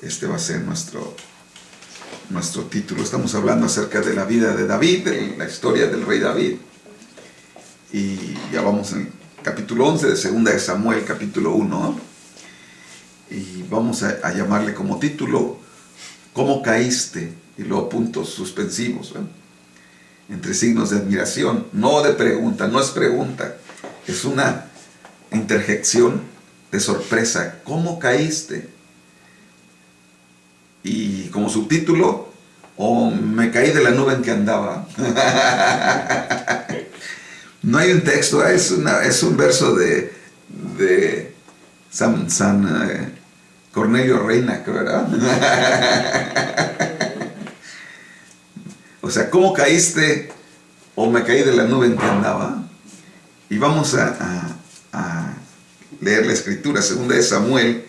Este va a ser nuestro título. Estamos hablando acerca de la vida de David, de la historia del rey David. Y ya vamos en el capítulo 11 de Segunda de Samuel, capítulo 1. Y vamos a llamarle como título, ¿cómo caíste? Y luego puntos suspensivos, entre signos de admiración, no de pregunta, no es pregunta, es una interjección de sorpresa. ¿Cómo caíste? Y como subtítulo, me caí de la nube en que andaba. No hay un texto, es un verso de San Cornelio Reina, creo, ¿verdad? O sea, ¿cómo caíste? O me caí de la nube en que andaba. Y vamos a leer la escritura, Segunda de Samuel,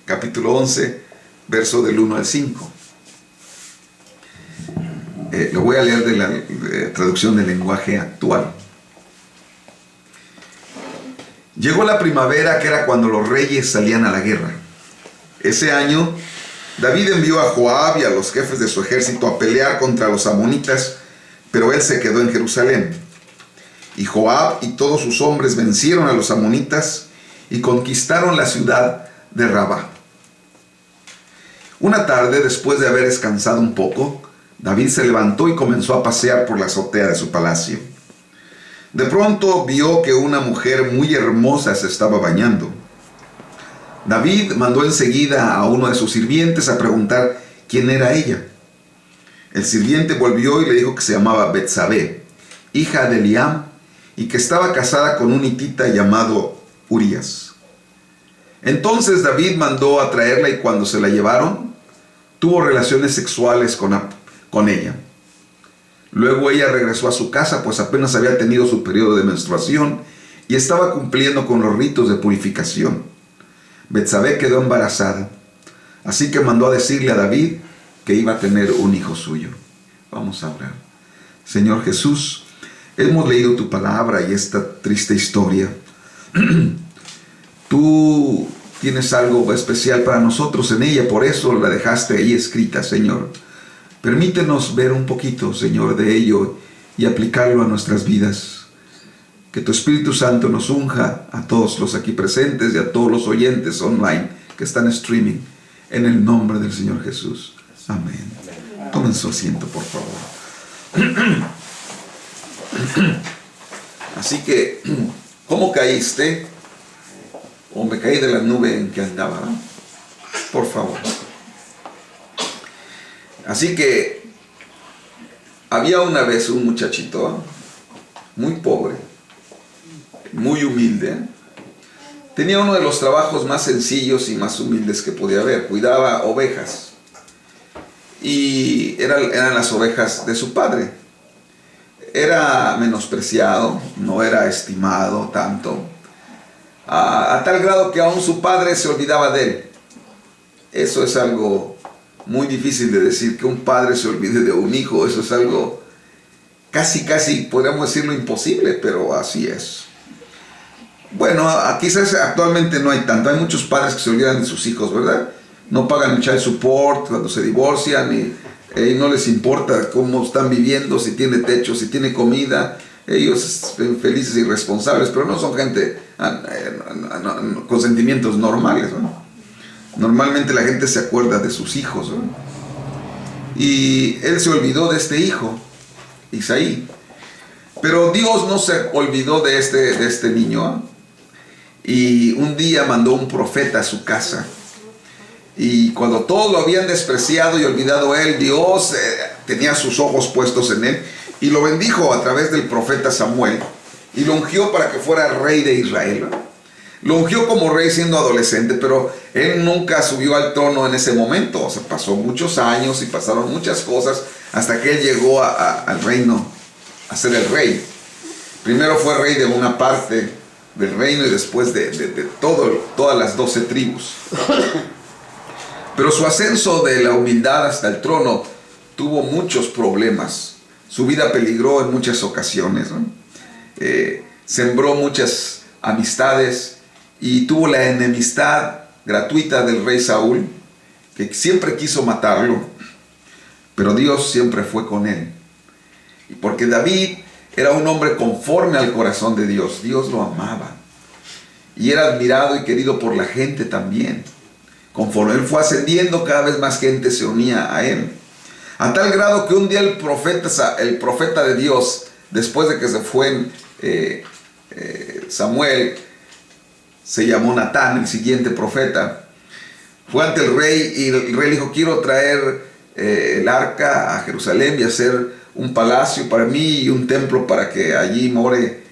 capítulo 11, verso del 1 al 5. Lo voy a leer de la traducción del lenguaje actual. Llegó la primavera, que era cuando los reyes salían a la guerra. Ese año, David envió a Joab y a los jefes de su ejército a pelear contra los amonitas, pero él se quedó en Jerusalén. Y Joab y todos sus hombres vencieron a los amonitas y conquistaron la ciudad de Rabá. Una tarde, después de haber descansado un poco, David se levantó y comenzó a pasear por la azotea de su palacio. De pronto vio que una mujer muy hermosa se estaba bañando. David mandó enseguida a uno de sus sirvientes a preguntar quién era ella. El sirviente volvió y le dijo que se llamaba Betsabé, hija de Eliam, y que estaba casada con un hitita llamado Urías. Entonces David mandó a traerla, y cuando se la llevaron, tuvo relaciones sexuales con ella. Luego ella regresó a su casa, pues apenas había tenido su periodo de menstruación y estaba cumpliendo con los ritos de purificación. Betsabé quedó embarazada, así que mandó a decirle a David que iba a tener un hijo suyo. Vamos a orar. Señor Jesús, hemos leído tu palabra y esta triste historia. Tú tienes algo especial para nosotros en ella, por eso la dejaste ahí escrita, Señor. Permítenos ver un poquito, Señor, de ello y aplicarlo a nuestras vidas. Que tu Espíritu Santo nos unja a todos los aquí presentes y a todos los oyentes online que están en streaming, en el nombre del Señor Jesús. Amén. Tomen su asiento, por favor. Así que, ¿cómo caíste? O me caí de la nube en que andaba. Por favor. Así que había una vez un muchachito muy pobre, muy humilde. Tenía uno de los trabajos más sencillos y más humildes que podía haber. Cuidaba ovejas. Y eran las ovejas de su padre. Era menospreciado, no era estimado tanto, a tal grado que aún su padre se olvidaba de él. Eso es algo muy difícil de decir, que un padre se olvide de un hijo. Eso es algo casi podríamos decirlo imposible, pero así es. Bueno, quizás actualmente no hay tanto. Hay muchos padres que se olvidan de sus hijos, ¿verdad? No pagan el child support cuando se divorcian y no les importa cómo están viviendo, si tiene techo, si tiene comida. Ellos felices y responsables, pero no son gente con sentimientos normales, ¿no? Normalmente la gente se acuerda de sus hijos, ¿no? Y él se olvidó de este hijo, Isaí. Pero Dios no se olvidó de este niño, ¿eh? Y un día mandó un profeta a su casa. Y cuando todos lo habían despreciado y olvidado él, Dios tenía sus ojos puestos en él y lo bendijo a través del profeta Samuel y lo ungió para que fuera rey de Israel. Lo ungió como rey siendo adolescente, pero él nunca subió al trono en ese momento. O sea, pasó muchos años y pasaron muchas cosas hasta que él llegó al reino, a ser el rey. Primero fue rey de una parte del reino y después de todas las 12 tribus. Pero su ascenso de la humildad hasta el trono tuvo muchos problemas. Su vida peligró en muchas ocasiones, ¿no? Sembró muchas amistades y tuvo la enemistad gratuita del rey Saúl, que siempre quiso matarlo, pero Dios siempre fue con él. Y porque David era un hombre conforme al corazón de Dios, Dios lo amaba. Y era admirado y querido por la gente también. Conforme él fue ascendiendo, cada vez más gente se unía a él. A tal grado que un día el profeta de Dios, después de que se fue Samuel, se llamó Natán, el siguiente profeta, fue ante el rey y el rey le dijo: quiero traer el arca a Jerusalén y hacer un palacio para mí y un templo para que allí more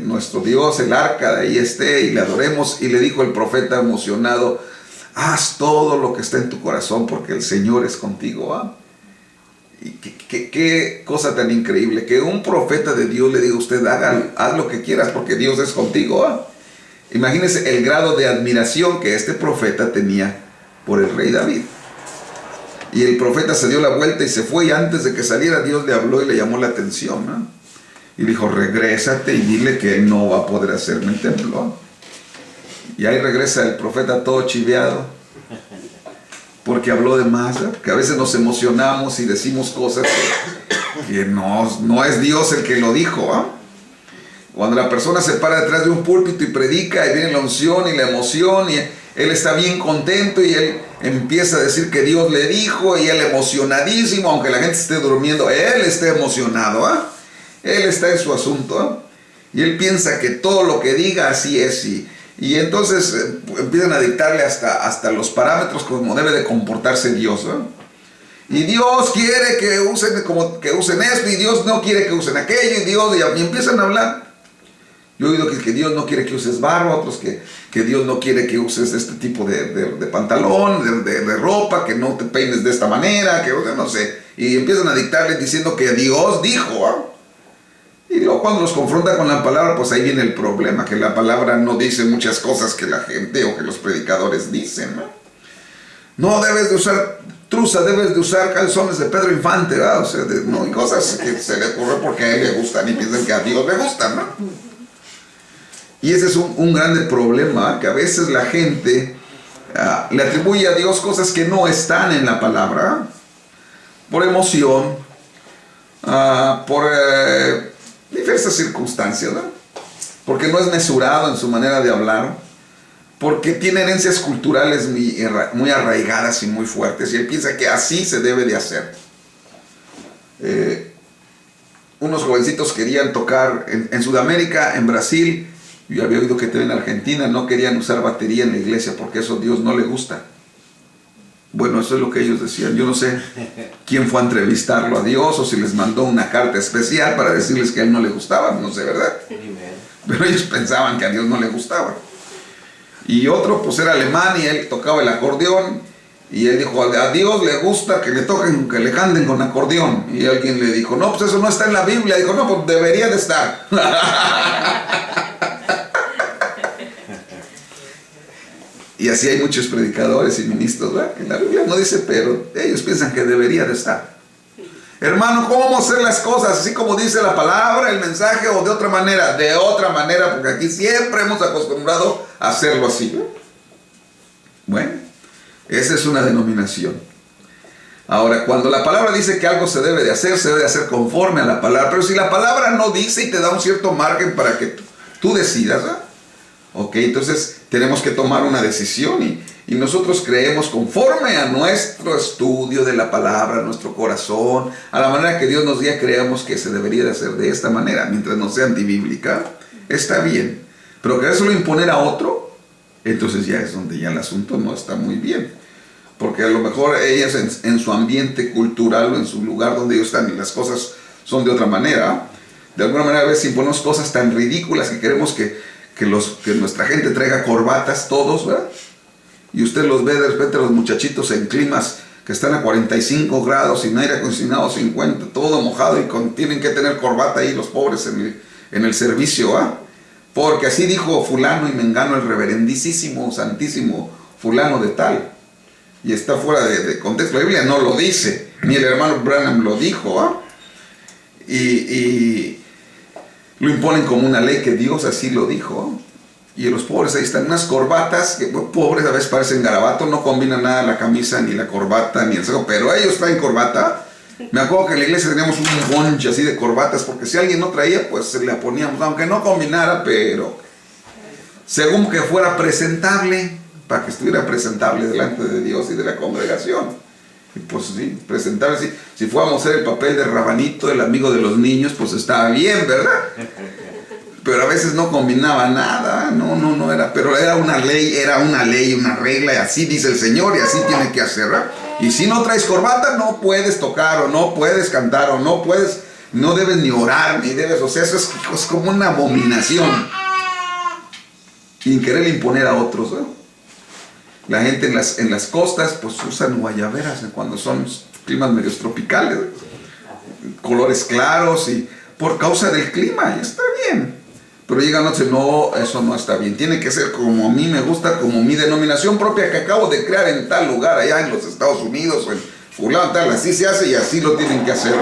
nuestro Dios, el arca, de ahí esté y le adoremos. Y le dijo el profeta emocionado: haz todo lo que está en tu corazón porque el Señor es contigo. ¿Ah? Y qué cosa tan increíble, que un profeta de Dios le diga a usted: haz lo que quieras porque Dios es contigo. ¿Ah? Imagínense el grado de admiración que este profeta tenía por el rey David. Y el profeta se dio la vuelta y se fue, y antes de que saliera Dios le habló y le llamó la atención, ¿no? Y dijo: regrésate y dile que él no va a poder hacerme el templo. Y ahí regresa el profeta todo chiveado, porque habló de más, ¿eh? Que a veces nos emocionamos y decimos cosas que no es Dios el que lo dijo. ¿Eh? Cuando la persona se para detrás de un púlpito y predica, y viene la unción y la emoción, y él está bien contento y él empieza a decir que Dios le dijo, y él emocionadísimo, aunque la gente esté durmiendo, él está emocionado. ¿Eh? Él está en su asunto. ¿Eh? Y él piensa que todo lo que diga así es. Y entonces empiezan a dictarle hasta los parámetros como debe de comportarse Dios. Y Dios quiere que usen esto, y Dios no quiere que usen aquello, y empiezan a hablar. Yo he oído que Dios no quiere que uses barba, otros que Dios no quiere que uses este tipo de pantalón, de ropa, que no te peines de esta manera, que no sé. Y empiezan a dictarles diciendo que Dios dijo. ¿Ah? Y luego cuando los confronta con la palabra, pues ahí viene el problema, que la palabra no dice muchas cosas que la gente o que los predicadores dicen. No debes de usar truza, debes de usar calzones de Pedro Infante, ¿verdad? O sea, no, y cosas que se le ocurre porque a él le gustan y piensan que a Dios le gustan, ¿no? Y ese es un grande problema, que a veces la gente le atribuye a Dios cosas que no están en la palabra, por emoción, por diversas circunstancias, ¿no? Porque no es mesurado en su manera de hablar, porque tiene herencias culturales muy arraigadas y muy fuertes, y él piensa que así se debe de hacer. Unos jovencitos querían tocar en Sudamérica, en Brasil, yo había oído que en Argentina no querían usar batería en la iglesia porque eso a Dios no le gusta. Bueno, eso es lo que ellos decían. Yo no sé quién fue a entrevistarlo a Dios o si les mandó una carta especial para decirles que a él no le gustaba, no sé, ¿verdad? Pero ellos pensaban que a Dios no le gustaba. Y otro pues era alemán y él tocaba el acordeón y él dijo: a Dios le gusta que le toquen, que le canten con acordeón. Y alguien le dijo: no, pues eso no está en la Biblia. Dijo: no, pues debería de estar. Y así hay muchos predicadores y ministros, ¿verdad? Que la Biblia no dice, pero ellos piensan que debería de estar. Hermano, ¿cómo vamos a hacer las cosas? ¿Así como dice la palabra, el mensaje, o de otra manera? De otra manera, porque aquí siempre hemos acostumbrado a hacerlo así. Bueno, esa es una denominación. Ahora, cuando la palabra dice que algo se debe de hacer conforme a la palabra. Pero si la palabra no dice y te da un cierto margen para que tú decidas, ¿verdad? Ok, entonces tenemos que tomar una decisión y nosotros creemos conforme a nuestro estudio de la palabra, a nuestro corazón, a la manera que Dios nos guía, creemos que se debería de hacer de esta manera, mientras no sea antibíblica, está bien. Pero querérselo imponer a otro, entonces ya es donde ya el asunto no está muy bien. Porque a lo mejor ellas en su ambiente cultural o en su lugar donde ellos están y las cosas son de otra manera, de alguna manera a veces imponemos cosas tan ridículas que queremos que nuestra gente traiga corbatas todos, ¿verdad? Y usted los ve de repente los muchachitos en climas que están a 45 grados, sin aire acondicionado, 50, todo mojado, y tienen que tener corbata ahí los pobres en el servicio, ¿ah? Porque así dijo fulano y mengano, el reverendísimo, santísimo fulano de tal. Y está fuera de contexto. La Biblia no lo dice, ni el hermano Branham lo dijo, ¿ah? Y lo imponen como una ley que Dios así lo dijo. Y los pobres ahí están, unas corbatas, que pobres a veces parecen garabatos, no combinan nada la camisa, ni la corbata, ni el saco, pero ellos traen corbata. Me acuerdo que en la iglesia teníamos un bonche así de corbatas, porque si alguien no traía, pues se le poníamos, aunque no combinara, pero según que fuera presentable, para que estuviera presentable delante de Dios y de la congregación. Y pues sí, presentable, sí. Si fuéramos a hacer el papel de rabanito, el amigo de los niños, pues estaba bien, ¿verdad? Pero a veces no combinaba nada, no era, pero era una ley, una regla, y así dice el Señor, y así tiene que hacer, ¿verdad? Y si no traes corbata, no puedes tocar, o no puedes cantar, o no puedes, no debes ni orar, ni debes, o sea, eso es como una abominación. Sin querer imponer a otros, ¿verdad? La gente en las costas, pues usan guayaberas cuando son climas medios tropicales, ¿verdad? Colores claros, y por causa del clima, y está bien. Pero llegan otros y dicen, no, eso no está bien. Tiene que ser como a mí me gusta, como mi denominación propia que acabo de crear en tal lugar, allá en los Estados Unidos, o en fulano, tal, así se hace y así lo tienen que hacer.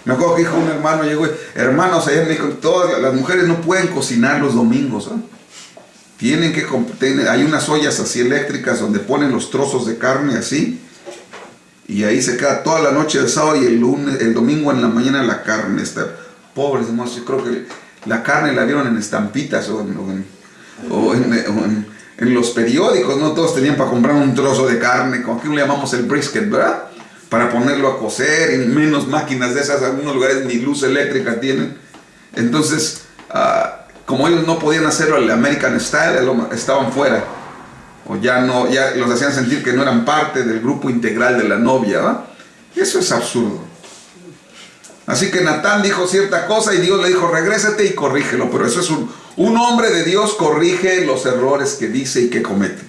Me acuerdo que dijo un hermano, llegó, hermanos, allá me dijo, todas las mujeres no pueden cocinar los domingos, ¿eh? Tienen que, hay unas ollas así eléctricas donde ponen los trozos de carne así, y ahí se queda toda la noche del sábado y el domingo en la mañana la carne está. Pobres hermanos, yo creo que la carne la vieron en estampitas o en los periódicos, no todos tenían para comprar un trozo de carne, como aquí le llamamos el brisket, ¿verdad? Para ponerlo a cocer, y menos máquinas de esas, en algunos lugares ni luz eléctrica tienen. Entonces, como ellos no podían hacerlo al American Style, estaban fuera, o ya los hacían sentir que no eran parte del grupo integral de la novia, ¿verdad? Eso es absurdo. Así que Natán dijo cierta cosa y Dios le dijo, regrésate y corrígelo. Pero eso es un hombre de Dios corrige los errores que dice y que comete.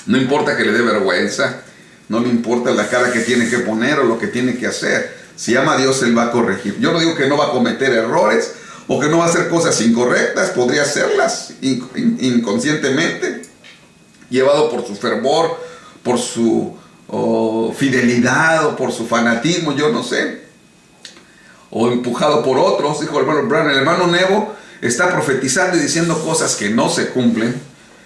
No importa que le dé vergüenza, no le importa la cara que tiene que poner o lo que tiene que hacer. Si ama a Dios, Él va a corregir. Yo no digo que no va a cometer errores o que no va a hacer cosas incorrectas, podría hacerlas inconscientemente, llevado por su fervor, por su fidelidad o por su fanatismo, yo no sé. O empujado por otros, dijo el hermano Brown. El hermano Nebo está profetizando y diciendo cosas que no se cumplen,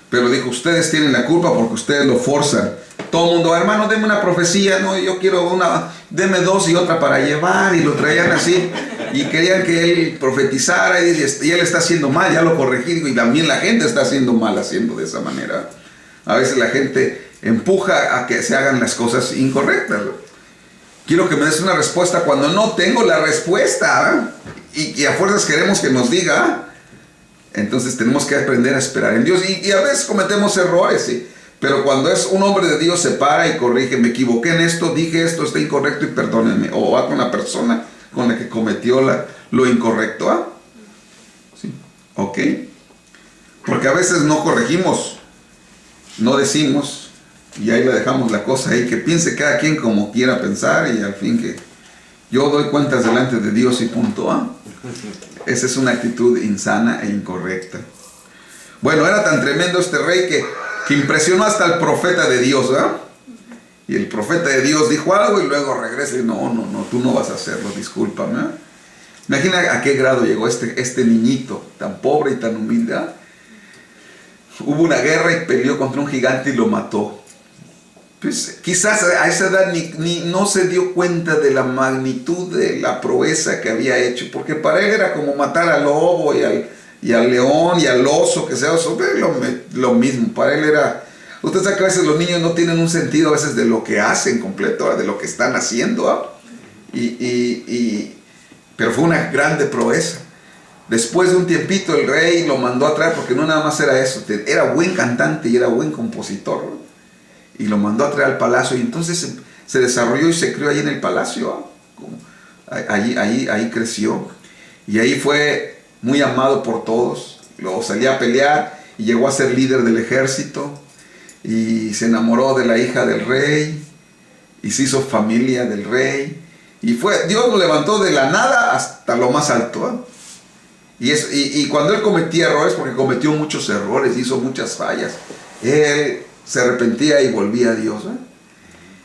pero dijo, ustedes tienen la culpa porque ustedes lo forzan. Todo el mundo, hermano, deme una profecía, no, yo quiero una, deme dos y otra para llevar, y lo traían así, y querían que él profetizara, y él está haciendo mal, ya lo corregí, y también la gente está haciendo mal haciendo de esa manera. A veces la gente empuja a que se hagan las cosas incorrectas, ¿no? Quiero que me des una respuesta cuando no tengo la respuesta, ¿eh? y a fuerzas queremos que nos diga. Entonces tenemos que aprender a esperar en Dios, y a veces cometemos errores, ¿sí? Pero cuando es un hombre de Dios se para y corrige, me equivoqué en esto, dije esto, está incorrecto y perdónenme. O va con la persona con la que cometió lo incorrecto, ¿ah? ¿Sí? ¿Ok? Porque a veces no corregimos, no decimos, y ahí le dejamos la cosa ahí, que piense cada quien como quiera pensar, y al fin que yo doy cuentas delante de Dios y punto, ¿ah? Esa es una actitud insana e incorrecta. Bueno, era tan tremendo este rey que impresionó hasta el profeta de Dios, ¿verdad? Y el profeta de Dios dijo algo y luego regresa y no, tú no vas a hacerlo, discúlpame, ¿eh? Imagina a qué grado llegó este niñito tan pobre y tan humilde, ¿eh? Hubo una guerra y peleó contra un gigante y lo mató. Pues quizás a esa edad no se dio cuenta de la magnitud de la proeza que había hecho, porque para él era como matar al lobo y al león y al oso, que sea oso, lo mismo. Para él era, usted sabe que a veces los niños no tienen un sentido a veces de lo que hacen completo, de lo que están haciendo, ¿eh? Pero fue una grande proeza. Después de un tiempito el rey lo mandó a traer, porque no nada más era eso, era buen cantante y era buen compositor, ¿no? Y lo mandó a traer al palacio, y entonces se desarrolló y se crió ahí en el palacio, ¿eh? Ahí creció, y ahí fue muy amado por todos. Luego salía a pelear y llegó a ser líder del ejército, y se enamoró de la hija del rey y se hizo familia del rey, y Dios lo levantó de la nada hasta lo más alto, ¿eh? Y cuando él cometía errores, porque cometió muchos errores, hizo muchas fallas, él se arrepentía y volvía a Dios, ¿eh?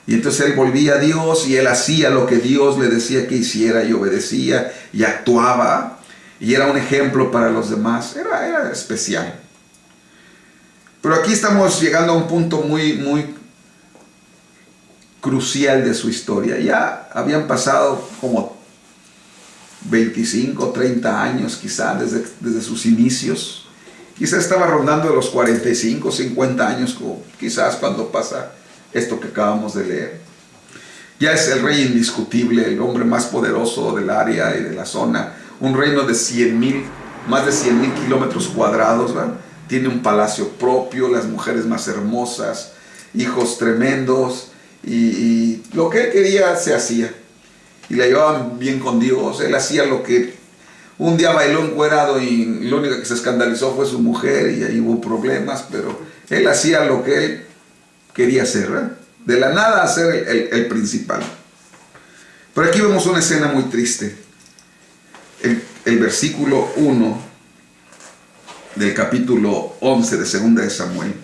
Y entonces él volvía a Dios y él hacía lo que Dios le decía que hiciera, y obedecía y actuaba. y era un ejemplo para los demás. Era especial. Pero aquí estamos llegando a un punto muy crucial de su historia. Ya habían pasado como 25, 30 años quizá desde sus inicios. Quizá estaba rondando los 45, 50 años, quizás cuando pasa esto que acabamos de leer. Ya es el rey indiscutible, el hombre más poderoso del área y de la zona. Un reino de más de 100,000 kilómetros cuadrados, ¿verdad? Tiene un palacio propio, las mujeres más hermosas, hijos tremendos, y lo que él quería se hacía. Y la llevaban bien con Dios. Él hacía lo que... Un día bailó encuerado y lo único que se escandalizó fue su mujer, y ahí hubo problemas, pero él hacía lo que él quería hacer, ¿verdad? De la nada a ser el principal. Pero aquí vemos una escena muy triste. El versículo 1 del capítulo 11 de 2 de Samuel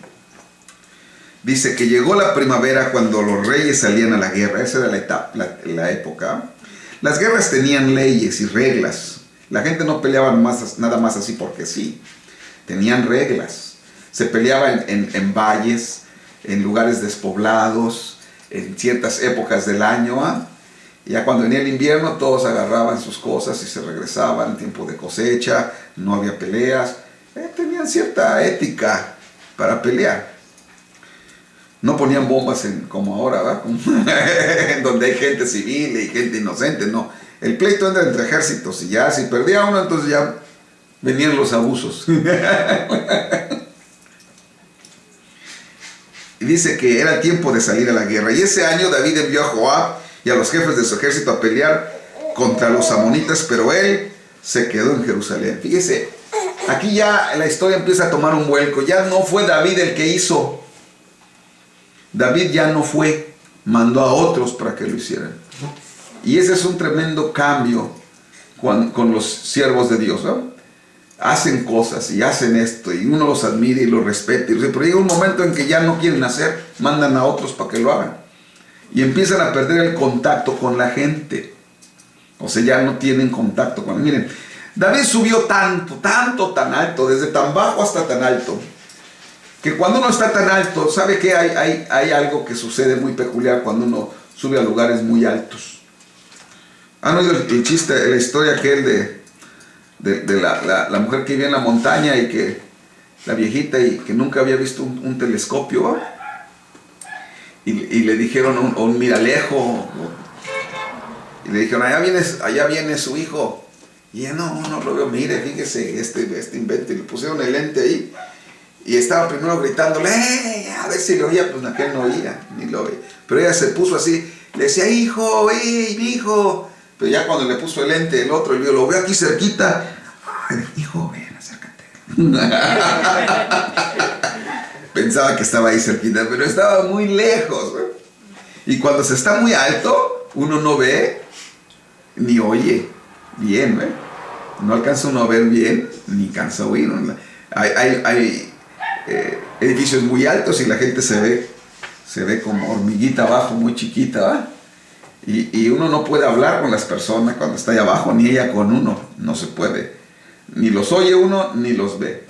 dice que llegó la primavera cuando los reyes salían a la guerra. Esa era la época. Las guerras tenían leyes y reglas. La gente no peleaba nada más así porque sí. Tenían reglas. Se peleaba en valles, en lugares despoblados, en ciertas épocas del año. Ya cuando venía el invierno, todos agarraban sus cosas y se regresaban en tiempo de cosecha. No había peleas. Tenían cierta ética para pelear. No ponían bombas como ahora, ¿verdad? En donde hay gente civil y gente inocente, no. El pleito entra entre ejércitos y ya, si perdía uno, entonces ya venían los abusos. Y dice que era el tiempo de salir a la guerra. Y ese año David envió a Joab y a los jefes de su ejército a pelear contra los amonitas, pero él se quedó en Jerusalén. Fíjese, aquí ya la historia empieza a tomar un vuelco. Ya no fue David el que hizo. David ya no fue, mandó a otros para que lo hicieran. Y ese es un tremendo cambio con los siervos de Dios, ¿no? Hacen cosas y hacen esto y uno los admira y los respeta, pero llega un momento en que ya no quieren hacer, mandan a otros para que lo hagan. Y empiezan a perder el contacto con la gente. O sea, ya no tienen contacto con... Miren, David subió tan alto, desde tan bajo hasta tan alto, que cuando uno está tan alto, ¿sabe qué? Hay algo que sucede muy peculiar cuando uno sube a lugares muy altos. ¿Han oído el chiste, la historia aquel de la mujer que vivía en la montaña y que la viejita y que nunca había visto un telescopio? Y le dijeron a un miralejo, y le dijeron, allá viene su hijo. Y ella, no lo veo, mire, fíjese, este invento. Y le pusieron el lente ahí. Y estaba primero gritándole, a ver si lo oía, pues aquel no oía, ni lo oía. Pero ella se puso así, le decía, hijo, mi hijo. Pero ya cuando le puso el lente, el otro, y yo lo veo aquí cerquita. Ay, hijo, ven, acércate. Pensaba que estaba ahí cerquita, pero estaba muy lejos, ¿no? Y cuando se está muy alto, uno no ve ni oye bien, ¿eh? No alcanza uno a ver bien, ni cansa a oír. Hay edificios muy altos y la gente se ve como hormiguita abajo, muy chiquita, ¿va? Y uno no puede hablar con las personas cuando está ahí abajo, ni ella con uno, no se puede. Ni los oye uno, ni los ve.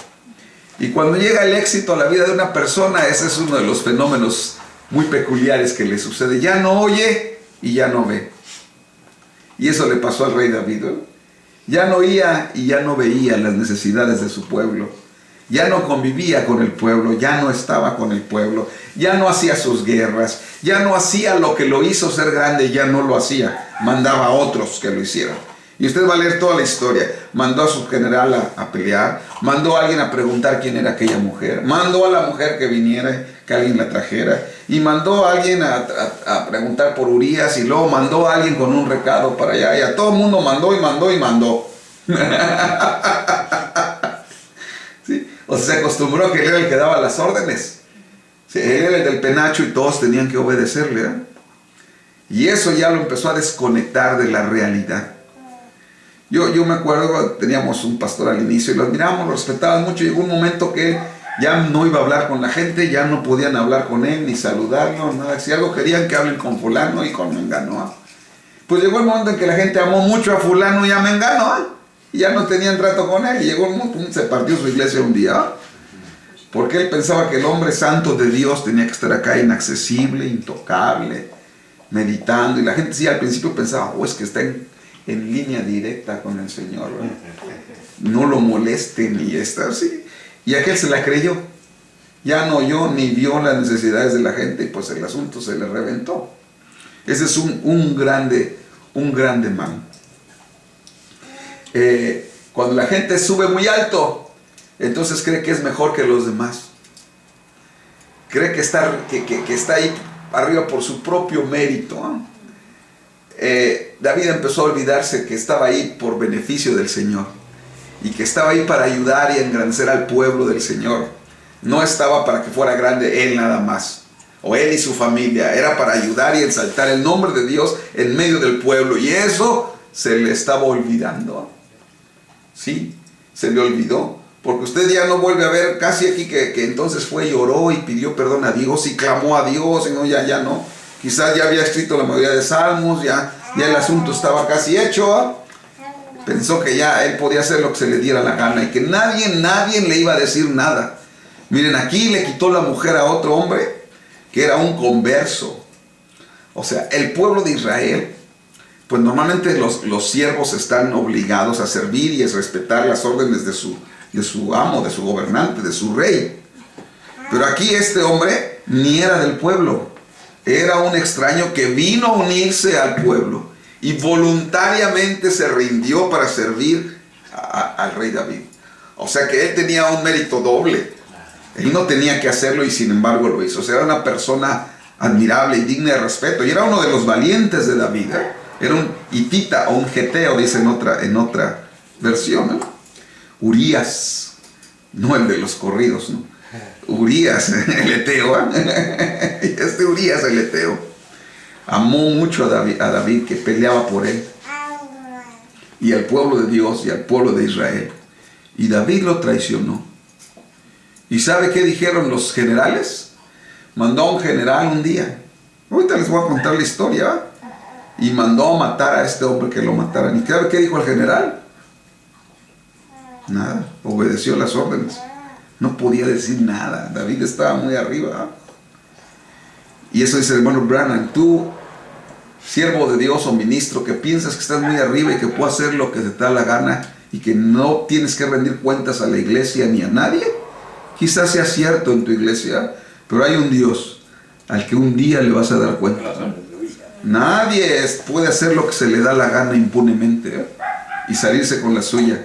Y cuando llega el éxito a la vida de una persona, ese es uno de los fenómenos muy peculiares que le sucede. Ya no oye y ya no ve. Y eso le pasó al rey David, ¿eh? Ya no oía y ya no veía las necesidades de su pueblo. Ya no convivía con el pueblo, ya no estaba con el pueblo, ya no hacía sus guerras, ya no hacía lo que lo hizo ser grande, ya no lo hacía, mandaba a otros que lo hicieran. Y usted va a leer toda la historia. Mandó a su general a pelear, mandó a alguien a preguntar quién era aquella mujer, mandó a la mujer que viniera, que alguien la trajera, y mandó a alguien a preguntar por Urías, y luego mandó a alguien con un recado para allá, y a todo el mundo mandó y mandó y mandó. ¿Sí? O sea, se acostumbró a que él era el que daba las órdenes. Sí, él era el del penacho y todos tenían que obedecerle, ¿eh? Y eso ya lo empezó a desconectar de la realidad. Yo me acuerdo, teníamos un pastor al inicio y lo admirábamos, lo respetábamos mucho. Llegó un momento que ya no iba a hablar con la gente, ya no podían hablar con él, ni saludarlo, nada. Si algo querían que hablen con fulano y con mengano. Pues llegó el momento en que la gente amó mucho a fulano y a mengano. Y ya no tenían trato con él. Y llegó un punto, se partió su iglesia un día. Porque él pensaba que el hombre santo de Dios tenía que estar acá inaccesible, intocable, meditando. Y la gente sí al principio pensaba, es que está en línea directa con el Señor, ¿verdad? No lo molesten y está así. Y aquel se la creyó. Ya no oyó ni vio las necesidades de la gente y pues el asunto se le reventó. Ese es un grande mal. Cuando la gente sube muy alto, entonces cree que es mejor que los demás. Cree que está ahí arriba por su propio mérito, ¿no? David empezó a olvidarse que estaba ahí por beneficio del Señor y que estaba ahí para ayudar y engrandecer al pueblo del Señor. No estaba para que fuera grande él nada más, o él y su familia. Era para ayudar y exaltar el nombre de Dios en medio del pueblo, y eso se le estaba olvidando. Sí, se le olvidó, porque usted ya no vuelve a ver casi aquí que entonces fue y lloró y pidió perdón a Dios y clamó a Dios, y no, ya no. Quizás ya había escrito la mayoría de salmos, ya el asunto estaba casi hecho, ¿eh? Pensó que ya él podía hacer lo que se le diera la gana y que nadie le iba a decir nada. Miren, aquí le quitó la mujer a otro hombre que era un converso. O sea, el pueblo de Israel, pues normalmente los siervos están obligados a servir y a respetar las órdenes de su amo, de su gobernante, de su rey. Pero aquí este hombre ni era del pueblo. Era un extraño que vino a unirse al pueblo y voluntariamente se rindió para servir al rey David. O sea que él tenía un mérito doble. Él no tenía que hacerlo y sin embargo lo hizo. O sea, era una persona admirable y digna de respeto. Y era uno de los valientes de David, ¿eh? Era un hitita o un geteo, dice en otra versión, ¿no? Urías, no el de los corridos, ¿no? Urías, el eteo, ¿eh? Este Urías, el eteo, amó mucho a David, que peleaba por él y al pueblo de Dios y al pueblo de Israel. Y David lo traicionó. ¿Y sabe qué dijeron los generales? Mandó a un general un día. Ahorita les voy a contar la historia, ¿va? Y mandó a matar a este hombre, que lo mataran. ¿Y sabe qué dijo el general? Nada, obedeció las órdenes. No podía decir nada. David estaba muy arriba. Y eso dice el hermano Branham. Tú, siervo de Dios o ministro, que piensas que estás muy arriba y que puedes hacer lo que te da la gana y que no tienes que rendir cuentas a la iglesia ni a nadie. Quizás sea cierto en tu iglesia, pero hay un Dios al que un día le vas a dar cuenta, ¿no? Nadie puede hacer lo que se le da la gana impunemente, ¿eh? Y salirse con la suya.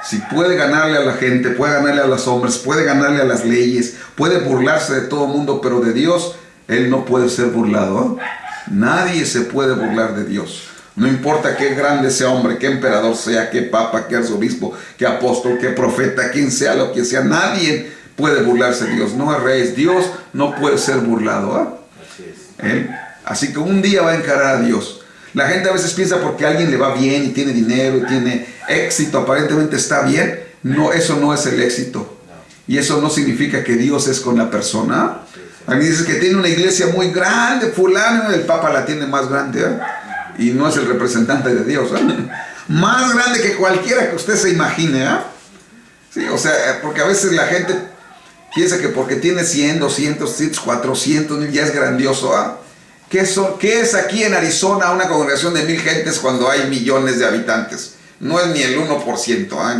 Si puede ganarle a la gente, puede ganarle a los hombres, puede ganarle a las leyes, puede burlarse de todo el mundo, pero de Dios, él no puede ser burlado, ¿eh? Nadie se puede burlar de Dios. No importa qué grande sea hombre, qué emperador sea, qué papa, qué arzobispo, qué apóstol, qué profeta, quien sea, lo que sea, nadie puede burlarse de Dios. No es rey, Dios no puede ser burlado, ¿eh? Así que un día va a encarar a Dios. La gente a veces piensa porque a alguien le va bien y tiene dinero y tiene éxito, aparentemente está bien. No, eso no es el éxito. Y eso no significa que Dios es con la persona. Alguien dice que tiene una iglesia muy grande, fulano, el Papa la tiene más grande, ¿eh? Y no es el representante de Dios, ¿eh? Más grande que cualquiera que usted se imagine, ¿eh? Sí, o sea, porque a veces la gente piensa que porque tiene 100, 200, 400, ya es grandioso, ¿eh? ¿Qué es aquí en Arizona una congregación de 1000 gentes cuando hay millones de habitantes? No es ni el 1%, ¿eh?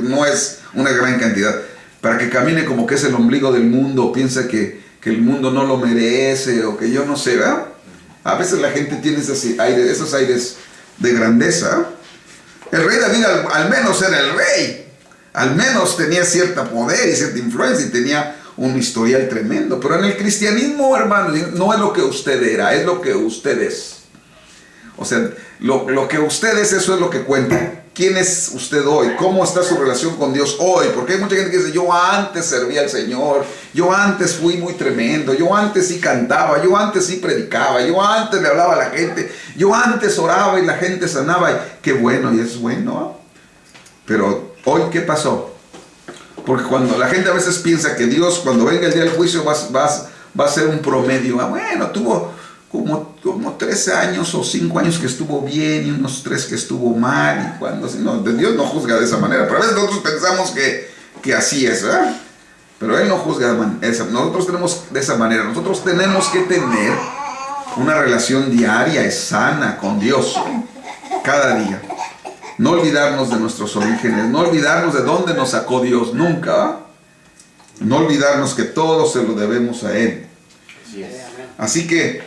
No es una gran cantidad. Para que camine como que es el ombligo del mundo, piensa que el mundo no lo merece, o que yo no sé, ¿verdad? A veces la gente tiene esos aires de grandeza. El rey David al menos era el rey. Al menos tenía cierto poder y cierta influencia y tenía un historial tremendo. Pero en el cristianismo, hermano, no es lo que usted era, es lo que usted es. O sea, lo que usted es, eso es lo que cuenta. ¿Quién es usted hoy? ¿Cómo está su relación con Dios hoy? Porque hay mucha gente que dice, yo antes servía al Señor, yo antes fui muy tremendo, yo antes sí cantaba, yo antes sí predicaba, yo antes le hablaba a la gente, yo antes oraba y la gente sanaba. Y qué bueno, y es bueno, ¿eh? Pero hoy, ¿qué pasó? Porque cuando la gente a veces piensa que Dios, cuando venga el día del juicio, va a ser un promedio. Bueno, como 3 años o 5 años que estuvo bien y unos 3 que estuvo mal. Y cuando, no, Dios no juzga de esa manera, pero a veces nosotros pensamos que así es, ¿verdad? Pero Él no juzga de esa. Nosotros tenemos de esa manera. Nosotros tenemos que tener una relación diaria y sana con Dios cada día. No olvidarnos de nuestros orígenes, no olvidarnos de dónde nos sacó Dios, nunca. No olvidarnos que todo se lo debemos a Él. Así que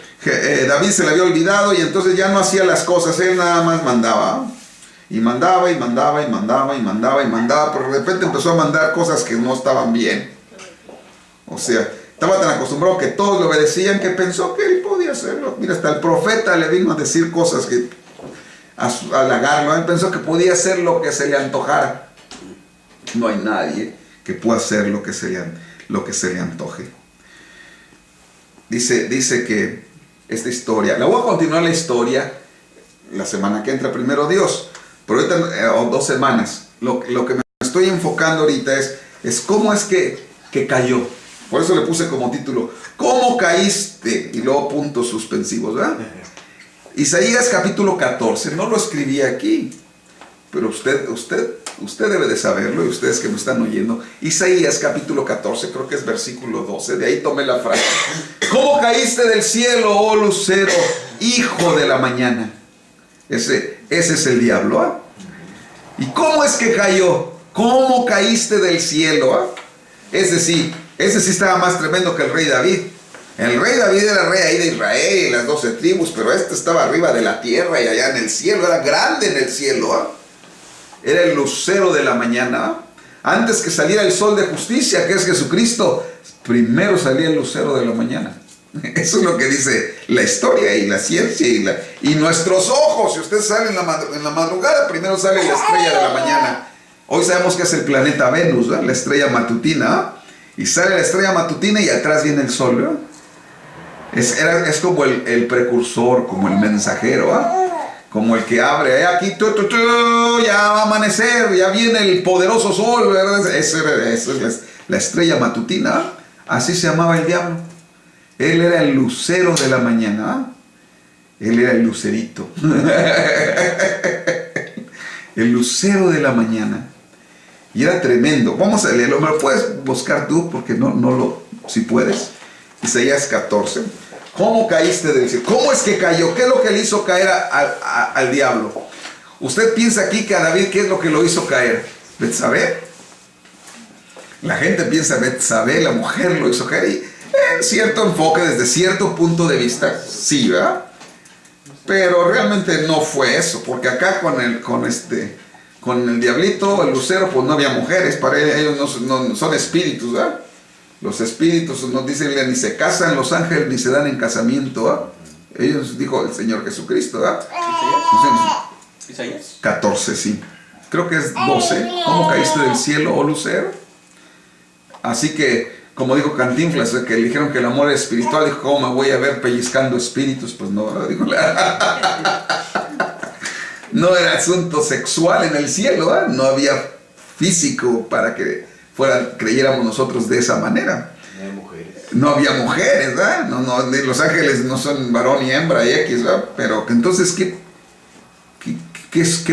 David se le había olvidado y entonces ya no hacía las cosas, él nada más mandaba. Y mandaba, y mandaba, y mandaba, y mandaba, y mandaba, pero de repente empezó a mandar cosas que no estaban bien. O sea, estaba tan acostumbrado que todos le obedecían que pensó que él podía hacerlo. Mira, hasta el profeta le vino a decir cosas que a halagarlo. Él pensó que podía hacer lo que se le antojara. No hay nadie que pueda hacer lo que se le antoje. Dice que esta historia, la voy a continuar la historia la semana que entra, primero Dios, pero ahorita, o 2 semanas, lo que me estoy enfocando ahorita es cómo es que cayó. Por eso le puse como título, ¿cómo caíste? Y luego puntos suspensivos, ¿verdad? Isaías capítulo 14, no lo escribí aquí, pero usted debe de saberlo, y ustedes que me están oyendo. Isaías capítulo 14, creo que es versículo 12, de ahí tomé la frase. ¿Cómo caíste del cielo, oh lucero, hijo de la mañana? Ese es el diablo, ¿ah? ¿Y cómo es que cayó? ¿Cómo caíste del cielo, ah? Ese sí estaba más tremendo que el rey David. El rey David era rey ahí de Israel y las 12 tribus, pero este estaba arriba de la tierra y allá en el cielo, era grande en el cielo, ¿ah? Era el lucero de la mañana. Antes que saliera el sol de justicia, que es Jesucristo, primero salía el lucero de la mañana. Eso es lo que dice la historia y la ciencia y nuestros ojos. Si usted sale en la madrugada, primero sale la estrella de la mañana. Hoy sabemos que es el planeta Venus, ¿verdad? La estrella matutina, ¿eh? Y sale la estrella matutina y atrás viene el sol, ¿verdad? Es como el precursor, como el mensajero, ¿eh? Como el que abre, aquí ya va a amanecer, ya viene el poderoso sol, ¿verdad? Eso es la estrella matutina. Así se llamaba el diablo. Él era el lucero de la mañana. Él era el lucerito. El lucero de la mañana. Y era tremendo. Vamos a leerlo. ¿Me lo puedes buscar tú? Porque si puedes. Isaías 14. ¿Cómo caíste del cielo? ¿Cómo es que cayó? ¿Qué es lo que le hizo caer al diablo? Usted piensa aquí que a David, ¿qué es lo que lo hizo caer? ¿Betsabé? La gente piensa Betsabé, la mujer lo hizo caer. Y en cierto enfoque, desde cierto punto de vista, sí, ¿verdad? Pero realmente no fue eso, porque acá con el diablito, el lucero, pues no había mujeres. Para ellos no son espíritus, ¿verdad? Los espíritus nos dicen ni se casan los ángeles ni se dan en casamiento, ¿eh? Ellos dijo el Señor Jesucristo, ¿eh? ¿Isaías? 14, sí. Creo que es 12. ¿Cómo caíste del cielo, oh lucero? Así que, como dijo Cantinflas, que le dijeron que el amor es espiritual, dijo, ¿cómo me voy a ver pellizcando espíritus? Pues no, dijo, no era asunto sexual en el cielo, ¿eh? No había físico para que creyéramos nosotros de esa manera. No hay mujeres. No había mujeres, ¿verdad? No, los ángeles no son varón y hembra y X, ¿verdad? Pero entonces, ¿qué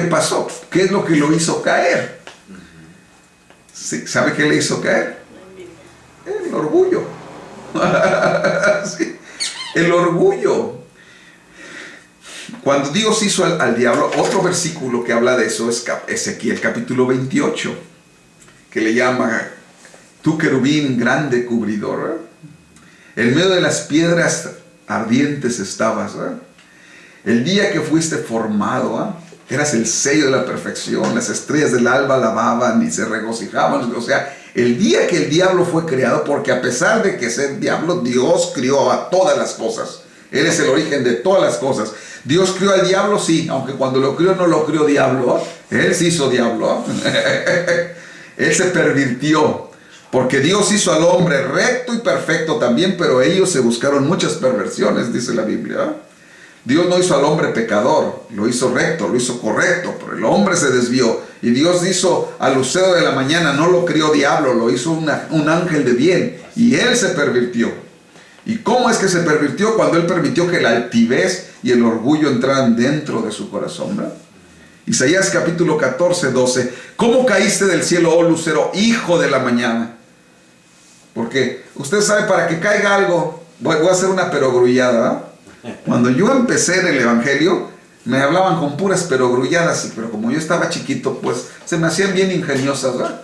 pasó? ¿Qué es lo que lo hizo caer? ¿Sí? ¿Sabe qué le hizo caer? El orgullo. Sí, el orgullo. Cuando Dios hizo al diablo, otro versículo que habla de eso es Ezequiel capítulo 28. Que le llama, tú querubín grande cubridor, ¿eh? En medio de las piedras ardientes estabas, ¿eh? El día que fuiste formado, ¿eh? Eras el sello de la perfección, las estrellas del alba alababan y se regocijaban. O sea, el día que el diablo fue creado, porque a pesar de que ser diablo, Dios crió a todas las cosas. Él es el origen de todas las cosas. Dios crió al diablo, sí, aunque cuando lo crió no lo crió diablo, ¿eh? Él se hizo diablo, ¿eh? Él se pervirtió, porque Dios hizo al hombre recto y perfecto también, pero ellos se buscaron muchas perversiones, dice la Biblia. Dios no hizo al hombre pecador, lo hizo recto, lo hizo correcto, pero el hombre se desvió. Y Dios hizo al lucero de la mañana, no lo crió diablo, lo hizo un ángel de bien, y él se pervirtió. ¿Y cómo es que se pervirtió? Cuando él permitió que la altivez y el orgullo entraran dentro de su corazón, ¿verdad? Isaías capítulo 14, 12. ¿Cómo caíste del cielo, oh lucero, hijo de la mañana? Porque usted sabe, para que caiga algo, voy a hacer una perogrullada, ¿verdad? Cuando yo empecé en el evangelio, me hablaban con puras perogrulladas, pero como yo estaba chiquito, pues se me hacían bien ingeniosas, ¿verdad?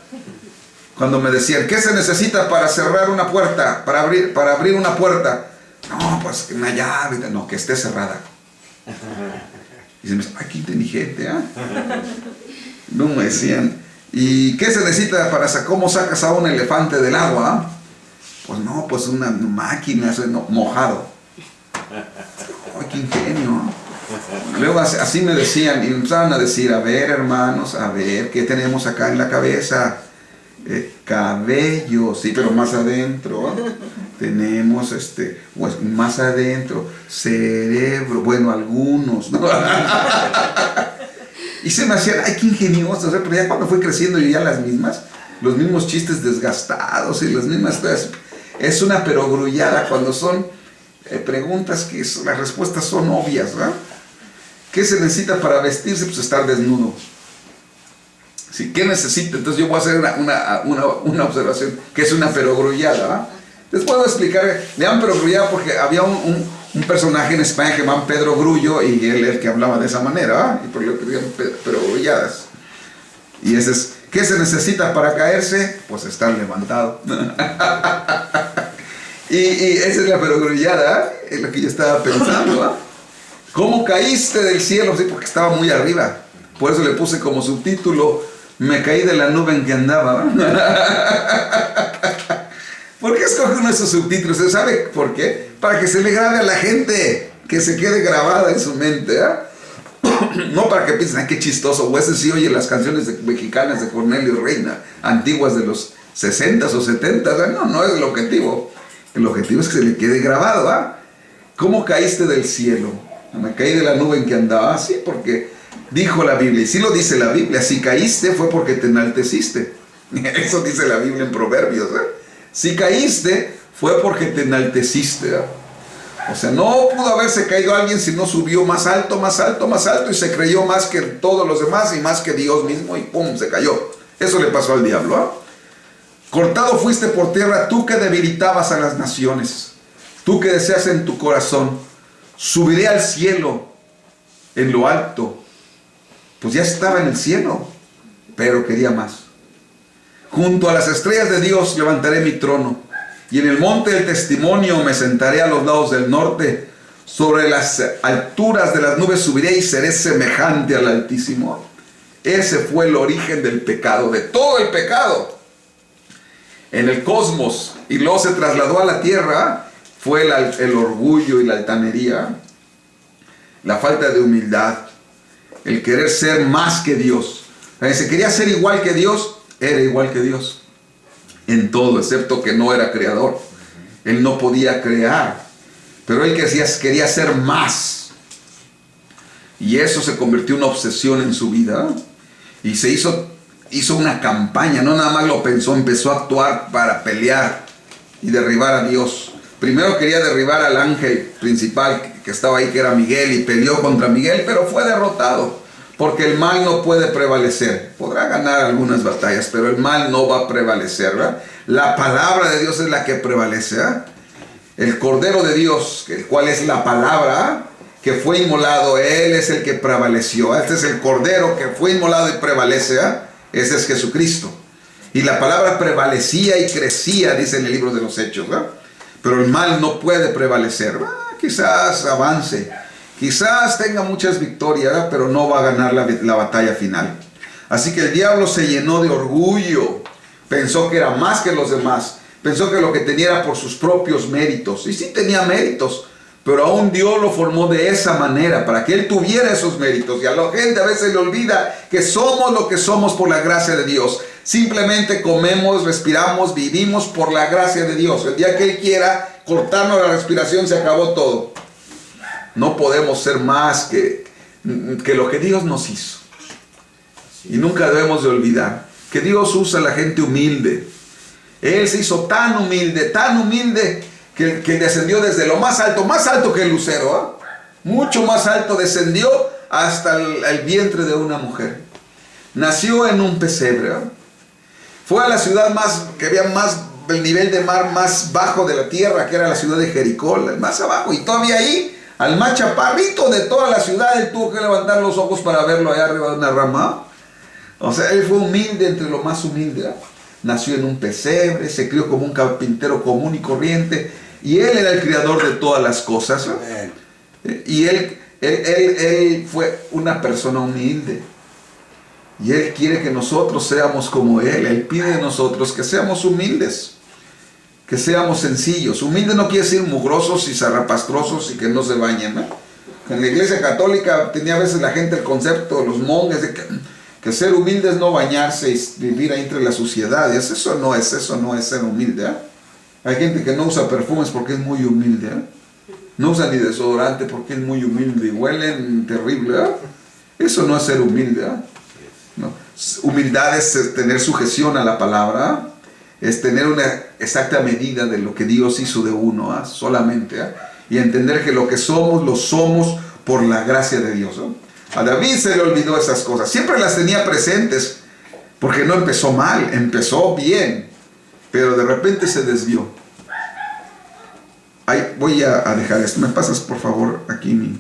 Cuando me decían, ¿qué se necesita para cerrar una puerta? Para abrir una puerta. No, pues una llave. No, que esté cerrada. Y se me decían, ay, qué inteligente, ¿eh? No me decían, ¿y qué se necesita para cómo sacas a un elefante del agua? Pues no, pues una máquina, mojado. Ay, qué ingenio. Luego así me decían, y empezaban a decir, a ver, hermanos, a ver, ¿qué tenemos acá en la cabeza? Cabello, sí, pero más adentro, ¿eh? Tenemos pues, más adentro, cerebro, bueno, algunos, ¿no? Y se me hacían, ay, qué ingeniosos, ¿eh? Pero ya cuando fui creciendo yo ya los mismos chistes desgastados y las mismas cosas. Es una perogrullada cuando son preguntas que las respuestas son obvias, ¿verdad? ¿Qué se necesita para vestirse? Pues estar desnudo. ¿Sí? ¿Qué necesita? Entonces yo voy a hacer una observación que es una perogrullada, ¿verdad? Les puedo explicar, le llaman perogrullada porque había un personaje en España que llamaban Pedro Grullo y él el que hablaba de esa manera, ¿verdad? Y por lo que llaman perogrulladas. Y ese es, ¿qué se necesita para caerse? Pues estar levantado. y esa es la perogrullada, es lo que yo estaba pensando, ¿verdad? ¿Cómo caíste del cielo? Sí, porque estaba muy arriba. Por eso le puse como subtítulo, me caí de la nube en que andaba. ¿Por qué escoge uno de esos subtítulos? ¿Sabe por qué? Para que se le grabe a la gente, que se quede grabada en su mente, ¿eh? No para que piensen, qué chistoso, o ese sí oye las canciones mexicanas de Cornelio Reina, antiguas de los 60s o 70s, ¿eh? No es el objetivo. El objetivo es que se le quede grabado, ¿eh? ¿Cómo caíste del cielo? Me caí de la nube en que andaba. Sí, porque dijo la Biblia, y sí lo dice la Biblia, si caíste fue porque te enalteciste. Eso dice la Biblia en Proverbios, ¿eh? Si caíste fue porque te enalteciste, ¿eh? O sea, no pudo haberse caído alguien si no subió más alto, más alto, más alto y se creyó más que todos los demás y más que Dios mismo y ¡pum! Se cayó. Eso le pasó al diablo, ¿eh? Cortado fuiste por tierra, tú que debilitabas a las naciones, tú que deseas en tu corazón, subiré al cielo en lo alto. Pues ya estaba en el cielo, pero quería más. Junto a las estrellas de Dios levantaré mi trono, y en el monte del testimonio me sentaré a los lados del norte. Sobre las alturas de las nubes subiré y seré semejante al Altísimo. Ese fue el origen del pecado, de todo el pecado en el cosmos, y luego se trasladó a la tierra. Fue el orgullo y la altanería, la falta de humildad, el querer ser más que Dios. Se quería ser igual que Dios, era igual que Dios en todo, excepto que no era creador. Él no podía crear, pero él quería ser más. Y eso se convirtió en una obsesión en su vida. Y se hizo una campaña, no nada más lo pensó, empezó a actuar para pelear y derribar a Dios. Primero quería derribar al ángel principal que estaba ahí, que era Miguel, y peleó contra Miguel, pero fue derrotado, porque el mal no puede prevalecer. Podrá ganar algunas batallas, pero el mal no va a prevalecer, ¿verdad? La palabra de Dios es la que prevalece, ¿verdad? El Cordero de Dios, el cual es la palabra, que fue inmolado, Él es el que prevaleció. Este es el Cordero que fue inmolado y prevalece, ¿verdad? Ese es Jesucristo. Y la palabra prevalecía y crecía, dice en el libro de los Hechos, ¿verdad? Pero el mal no puede prevalecer. Quizás avance, quizás tenga muchas victorias, ¿verdad? Pero no va a ganar la batalla final. Así que el diablo se llenó de orgullo, pensó que era más que los demás, pensó que lo que tenía era por sus propios méritos, y sí tenía méritos, pero aún Dios lo formó de esa manera, para que él tuviera esos méritos. Y a la gente a veces le olvida que somos lo que somos por la gracia de Dios. Simplemente comemos, respiramos, vivimos por la gracia de Dios. El día que Él quiera cortarnos la respiración, se acabó todo. No podemos ser más que lo que Dios nos hizo. Y nunca debemos de olvidar que Dios usa a la gente humilde. Él se hizo tan humilde, que que descendió desde lo más alto que el lucero, mucho más alto, descendió hasta el vientre de una mujer. Nació en un pesebre, fue a la ciudad que había el nivel de mar más bajo de la tierra, que era la ciudad de Jericó, más abajo, y todavía ahí, al más chaparrito de toda la ciudad, él tuvo que levantar los ojos para verlo allá arriba de una rama. O sea, él fue humilde entre lo más humilde, nació en un pesebre, se crió como un carpintero común y corriente, y él era el creador de todas las cosas, y él fue una persona humilde. Y Él quiere que nosotros seamos como Él. Él pide de nosotros que seamos humildes, que seamos sencillos. Humilde no quiere decir mugrosos y zarrapastrosos y que no se bañen, ¿no? En la iglesia católica tenía a veces la gente el concepto, los monjes, de que ser humilde es no bañarse y vivir ahí entre las suciedades. Eso no es ser humilde, ¿eh? Hay gente que no usa perfumes porque es muy humilde, ¿eh? No usa ni desodorante porque es muy humilde y huelen terrible, ¿eh? Eso no es ser humilde, ¿eh? ¿No? Humildad es tener sujeción a la palabra, es tener una exacta medida de lo que Dios hizo de uno, solamente, y entender que lo que somos, lo somos por la gracia de Dios. A David se le olvidó esas cosas, siempre las tenía presentes, porque no empezó mal, empezó bien, pero de repente se desvió. Voy a dejar esto, me pasas por favor aquí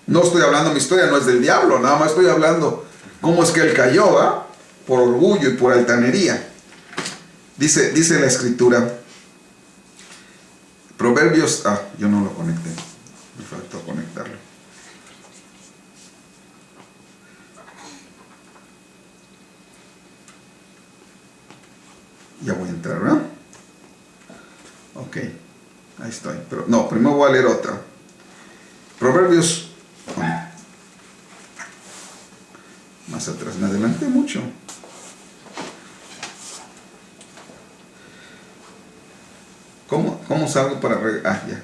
no estoy hablando, mi historia no es del diablo, nada más estoy hablando cómo es que él cayó, por orgullo y por altanería. Dice la escritura, Proverbios, yo no lo conecté, me faltó conectarlo. Ya voy a entrar, ¿verdad? Ok, ahí estoy, pero no, primero voy a leer otra. Proverbios, más atrás, me adelanté mucho. ¿Cómo salgo para ya.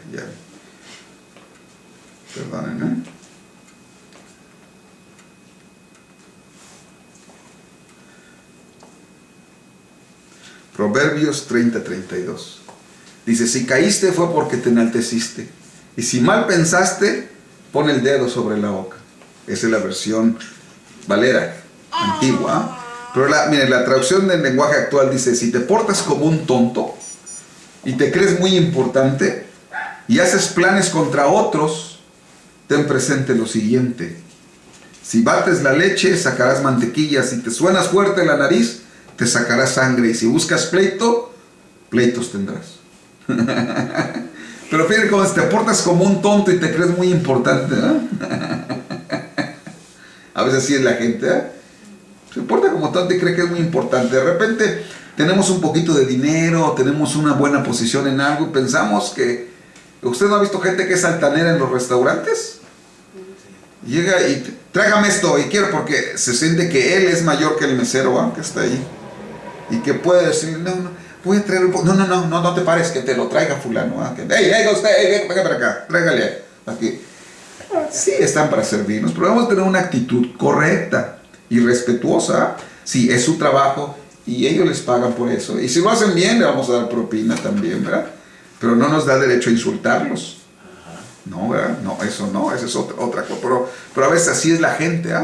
Perdónenme. Proverbios 30:32. Dice, si caíste fue porque te enalteciste, y si mal pensaste, pon el dedo sobre la boca. Esa es la versión Valera, antigua. Pero miren, la traducción del lenguaje actual dice, si te portas como un tonto y te crees muy importante y haces planes contra otros, ten presente lo siguiente: si bates la leche, sacarás mantequilla; si te suenas fuerte la nariz, te sacarás sangre; y si buscas pleitos tendrás. Pero fíjate cómo te portas como un tonto y te crees muy importante, A veces así es la gente, se porta como tonto y cree que es muy importante. De repente tenemos un poquito de dinero, tenemos una buena posición en algo y pensamos que... ¿Usted no ha visto gente que es altanera en los restaurantes? Llega y tráigame esto y quiero, porque se siente que él es mayor que el mesero, que está ahí, y que puede decir, no, voy a traer un poco, no te pares, que te lo traiga fulano, venga usted, venga para acá, tráigale aquí. Sí, están para servirnos, pero vamos a tener una actitud correcta y respetuosa. Sí, es su trabajo y ellos les pagan por eso, y si lo hacen bien le vamos a dar propina también, ¿verdad? Pero no nos da derecho a insultarlos. No, ¿verdad? No, eso no, esa es otra cosa. Pero a veces así es la gente,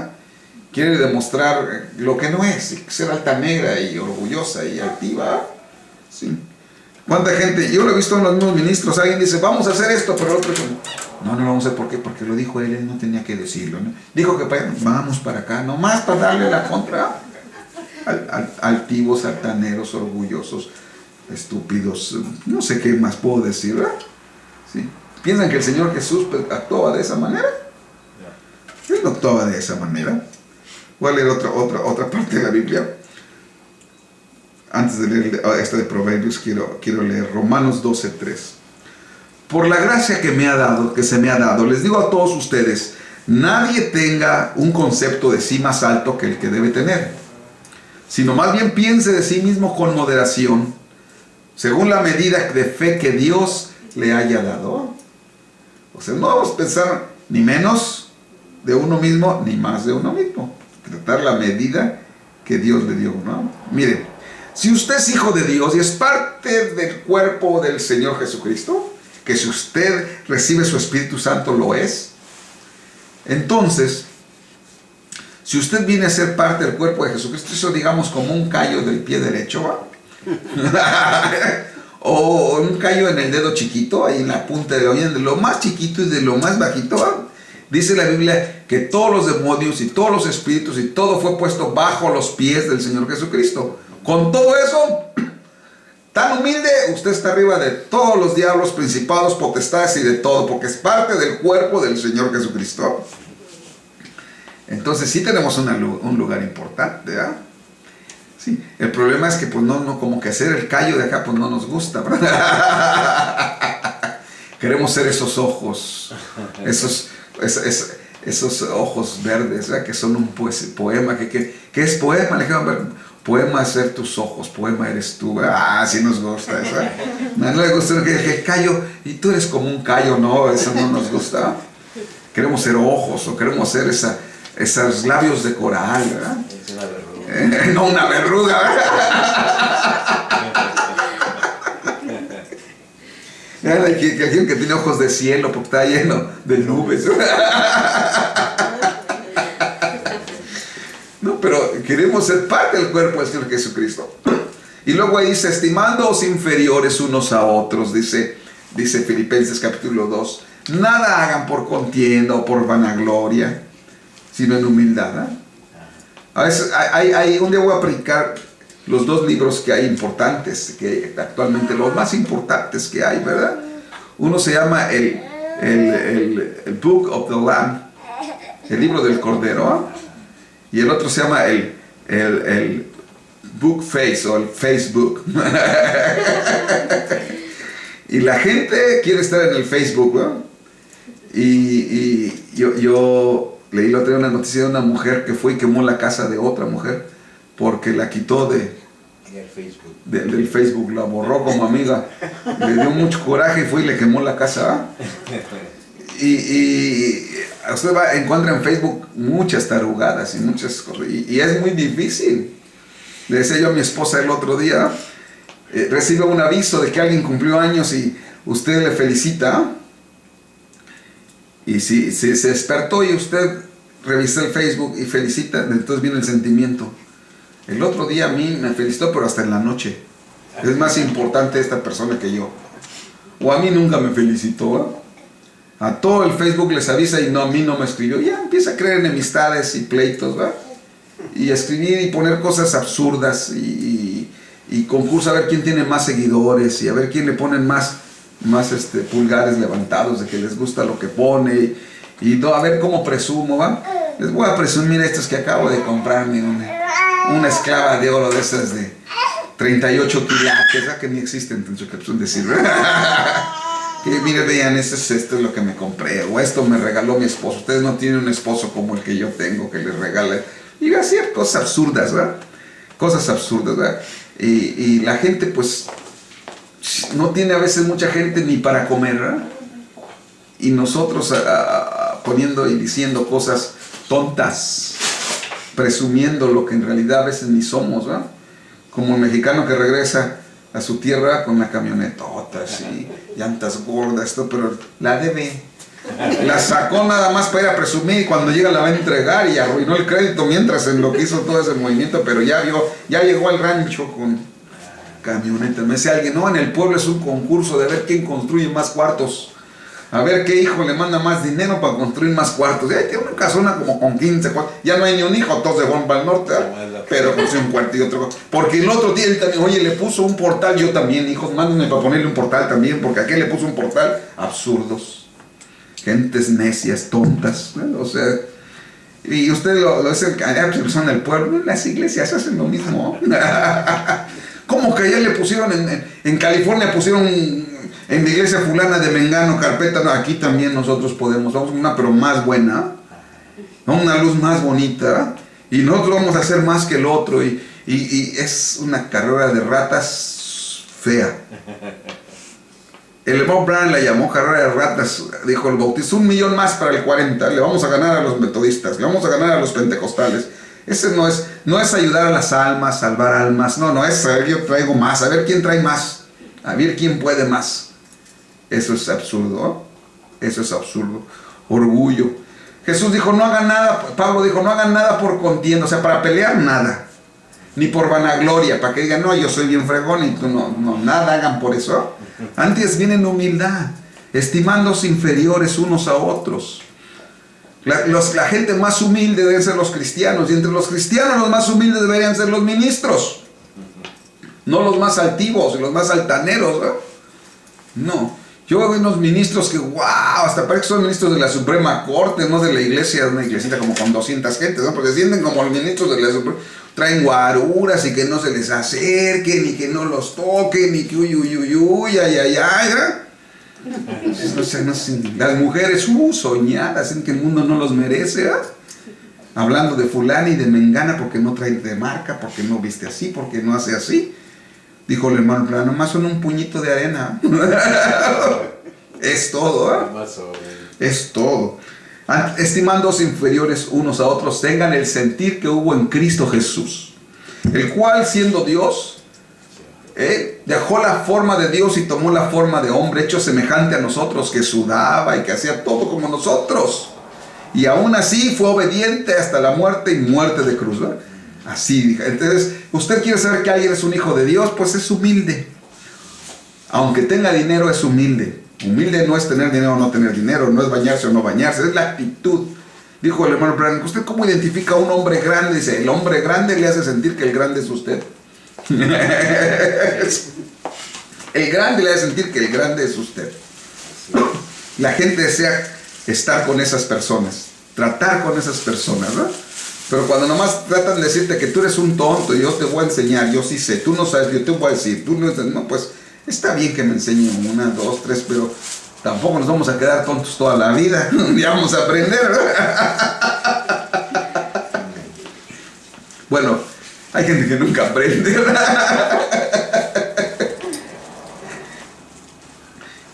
quiere demostrar lo que no es, ser altanera y orgullosa y altiva. Sí. ¿Cuánta gente? Yo lo he visto en los mismos ministros. Alguien dice, vamos a hacer esto, pero el otro dice, no vamos a hacer. ¿Por qué? Porque lo dijo él no tenía que decirlo, ¿no? Dijo que vamos para acá, nomás para darle la contra. Altivos, altaneros, orgullosos, estúpidos, no sé qué más puedo decir, ¿verdad? ¿Sí? ¿Piensan que el Señor Jesús actuaba de esa manera? Él no actuaba de esa manera. Voy a leer otra parte de la Biblia. Antes de leer esta de Proverbios, quiero leer Romanos 12:3. Por la gracia que se me ha dado, les digo a todos ustedes, nadie tenga un concepto de sí más alto que el que debe tener, sino más bien piense de sí mismo con moderación, según la medida de fe que Dios le haya dado. O sea, no vamos a pensar ni menos de uno mismo, ni más de uno mismo. Tratar la medida que Dios le dio, ¿no? Miren, Si usted es hijo de Dios y es parte del cuerpo del Señor Jesucristo, que si usted recibe su Espíritu Santo lo es, entonces, si usted viene a ser parte del cuerpo de Jesucristo, eso digamos como un callo del pie derecho, ¿va? O un callo en el dedo chiquito, ahí en la punta de lo más chiquito y de lo más bajito, ¿va? Dice la Biblia que todos los demonios y todos los espíritus y todo fue puesto bajo los pies del Señor Jesucristo. Con todo eso, tan humilde, usted está arriba de todos los diablos, principados, potestades y de todo, porque es parte del cuerpo del Señor Jesucristo. Entonces sí tenemos un lugar importante, ¿verdad? Sí, el problema es que pues no, como que hacer el callo de acá pues no nos gusta, ¿verdad? Queremos ser esos ojos, esos ojos verdes, ¿verdad? Que son un poema, que es poema, le dijeron, a ver, poema es ser tus ojos, poema eres tú, ¿verdad? Sí nos gusta eso, ¿verdad? No le gusta que callo, y tú eres como un callo, no, eso no nos gusta, ¿verdad? Queremos ser ojos, o queremos ser esos labios de coral, ¿verdad? Es una verruga. No una verruga, ¿verdad? Aquel que tiene ojos de cielo porque está lleno de nubes. No, pero queremos ser parte del cuerpo del Señor Jesucristo. Y luego ahí dice, estimándoos inferiores unos a otros, dice Filipenses capítulo 2, nada hagan por contienda o por vanagloria, sino en humildad. A veces, un día voy a predicar los dos libros que hay importantes, que actualmente los más importantes que hay, ¿verdad? Uno se llama el Book of the Lamb, el libro del Cordero, y el otro se llama el Book Face o el Facebook. Y la gente quiere estar en el Facebook, ¿no? Y yo leí la otra vez una noticia de una mujer que fue y quemó la casa de otra mujer porque la quitó del Facebook, la borró como amiga. Le dio mucho coraje y fue y le quemó la casa. Y usted encuentra en Facebook muchas tarugadas y muchas cosas. Y es muy difícil. Le decía yo a mi esposa el otro día, recibe un aviso de que alguien cumplió años y usted le felicita. Y si se despertó y usted revisa el Facebook y felicita, entonces viene el sentimiento. El otro día a mí me felicitó, pero hasta en la noche. Es más importante esta persona que yo. O a mí nunca me felicitó, ¿eh? A todo el Facebook les avisa y no, a mí no me escribió. Ya empieza a crear enemistades y pleitos, ¿verdad? Y escribir y poner cosas absurdas y concurso a ver quién tiene más seguidores y a ver quién le ponen más pulgares levantados de que les gusta lo que pone y no, a ver cómo presumo, ¿va? Les voy a presumir estos que acabo de comprarme una esclava de oro de esas de 38 quilates, ¿verdad? Que ni existen, que son decir, que mire, vean, esto es lo que me compré, o esto me regaló mi esposo. Ustedes no tienen un esposo como el que yo tengo que les regale, y hacer cosas absurdas, ¿verdad? Cosas absurdas, ¿verdad? Y la gente pues no tiene a veces mucha gente ni para comer, ¿verdad? Y nosotros poniendo y diciendo cosas tontas, presumiendo lo que en realidad a veces ni somos, ¿verdad? Como el mexicano que regresa a su tierra con la camionetota así, llantas gordas, esto, pero la debe. La sacó nada más para ir a presumir y cuando llega la va a entregar y arruinó el crédito mientras en lo que hizo todo ese movimiento, pero ya llegó al rancho con camioneta. Me dice alguien, no, en el pueblo es un concurso de ver quién construye más cuartos. A ver qué hijo le manda más dinero para construir más cuartos. Ya tiene una casona como con 15 cuartos. Ya no hay ni un hijo, todos se fueron para el norte. Pero puse un cuarto y otro. Porque el otro día él también, oye, le puso un portal. Yo también, hijos, mándenme para ponerle un portal también. Porque aquel le puso un portal. Absurdos. Gentes necias, tontas, ¿no? O sea, y usted lo dice, allá en el pueblo, en las iglesias hacen lo mismo. ¿Cómo que allá le pusieron, en California pusieron en la iglesia fulana de Mengano carpeta? No, aquí también nosotros podemos, vamos a una pero más buena, ¿no? Una luz más bonita, y nosotros vamos a hacer más que el otro, y es una carrera de ratas fea. El Bob Brown la llamó carrera de ratas, dijo el bautista, 1 millón más para el 40, le vamos a ganar a los metodistas, le vamos a ganar a los pentecostales. Ese no es ayudar a las almas, salvar almas. No, es a ver, yo traigo más, a ver quién trae más, a ver quién puede más. Eso es absurdo, ¿eh? Eso es absurdo. Orgullo. Jesús dijo, no hagan nada, Pablo dijo, no hagan nada por contienda, o sea, para pelear nada. Ni por vanagloria, para que digan, no, yo soy bien fregón y tú no, nada hagan por eso. Antes vienen humildad, estimándose inferiores unos a otros. La gente más humilde deben ser los cristianos, y entre los cristianos los más humildes deberían ser los ministros, no los más altivos y los más altaneros, ¿eh? No, yo veo unos ministros que, wow, hasta parece que son ministros de la Suprema Corte, no de la iglesia, una iglesita como con 200 gentes, ¿no? Porque se sienten como los ministros de la Suprema, traen guaruras y que no se les acerquen, y que no los toquen, y que uy, ay, ¿eh? No sé, las mujeres soñadas en que el mundo no los merece, ¿eh? Hablando de fulana y de mengana porque no trae de marca, porque no viste así, porque no hace así. Dijo el hermano, pero nomás son un puñito de arena. Es todo, ¿eh? Es todo. Estimándose inferiores unos a otros, tengan el sentir que hubo en Cristo Jesús, el cual, siendo Dios, dejó la forma de Dios y tomó la forma de hombre, hecho semejante a nosotros, que sudaba y que hacía todo como nosotros, y aún así fue obediente hasta la muerte y muerte de cruz, ¿verdad? Así dije. Entonces, usted quiere saber que alguien es un hijo de Dios, pues es humilde. Aunque tenga dinero, es humilde. Humilde no es tener dinero o no tener dinero, no es bañarse o no bañarse, es la actitud. Dijo el hermano Branham, ¿usted cómo identifica a un hombre grande? Dice, el hombre grande le hace sentir que el grande es usted. El grande le hace sentir que el grande es usted. La gente desea estar con esas personas, tratar con esas personas, ¿no? Pero cuando nomás tratan de decirte que tú eres un tonto y yo te voy a enseñar, yo sí sé, tú no sabes, yo te voy a decir, tú no, pues está bien que me enseñen 1, 2, 3, pero tampoco nos vamos a quedar tontos toda la vida, ya vamos a aprender, ¿verdad? Bueno, hay gente que nunca aprende, ¿verdad?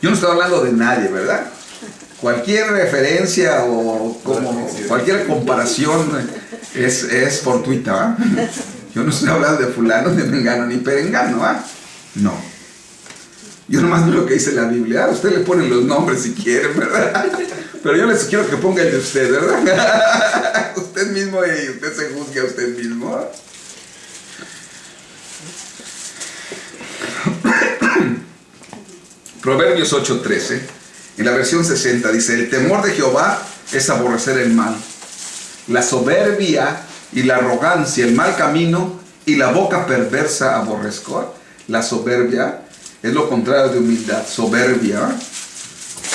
Yo no estoy hablando de nadie, ¿verdad? Cualquier referencia o como cualquier comparación es fortuita, ¿eh? Yo no estoy hablando de fulano, de mengano, ni perengano, ¿eh? No. Yo nomás veo lo que dice la Biblia. Usted le pone los nombres si quiere, ¿verdad? Pero yo les quiero que ponga el de usted, ¿verdad? Usted mismo, y usted se juzgue a usted mismo, ¿eh? Proverbios 8:13, en la versión 60 dice, el temor de Jehová es aborrecer el mal, la soberbia y la arrogancia, el mal camino y la boca perversa aborrezco. La soberbia es lo contrario de humildad, soberbia.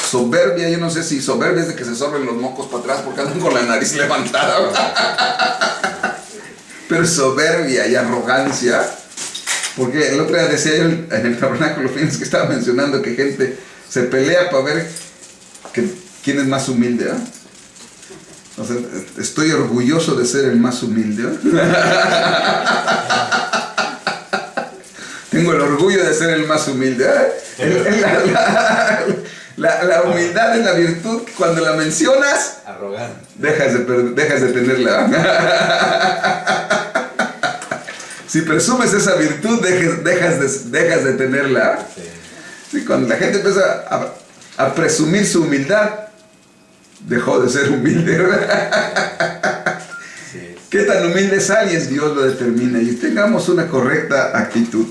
Soberbia, yo no sé si soberbia es de que se sorben los mocos para atrás porque andan con la nariz levantada. Pero soberbia y arrogancia, porque el otro día decía yo en el tabernáculo, fíjense que estaba mencionando que gente se pelea para ver quién es más humilde, ¿eh? O sea, estoy orgulloso de ser el más humilde, ¿eh? Tengo el orgullo de ser el más humilde, ¿eh? La humildad es la virtud que cuando la mencionas, arrogante, dejas de tenerla. Si presumes esa virtud, dejas de tenerla. Sí, cuando la gente empieza a presumir su humildad, dejó de ser humilde. sí. ¿Qué tan humilde es alguien? Dios lo determina, y tengamos una correcta actitud.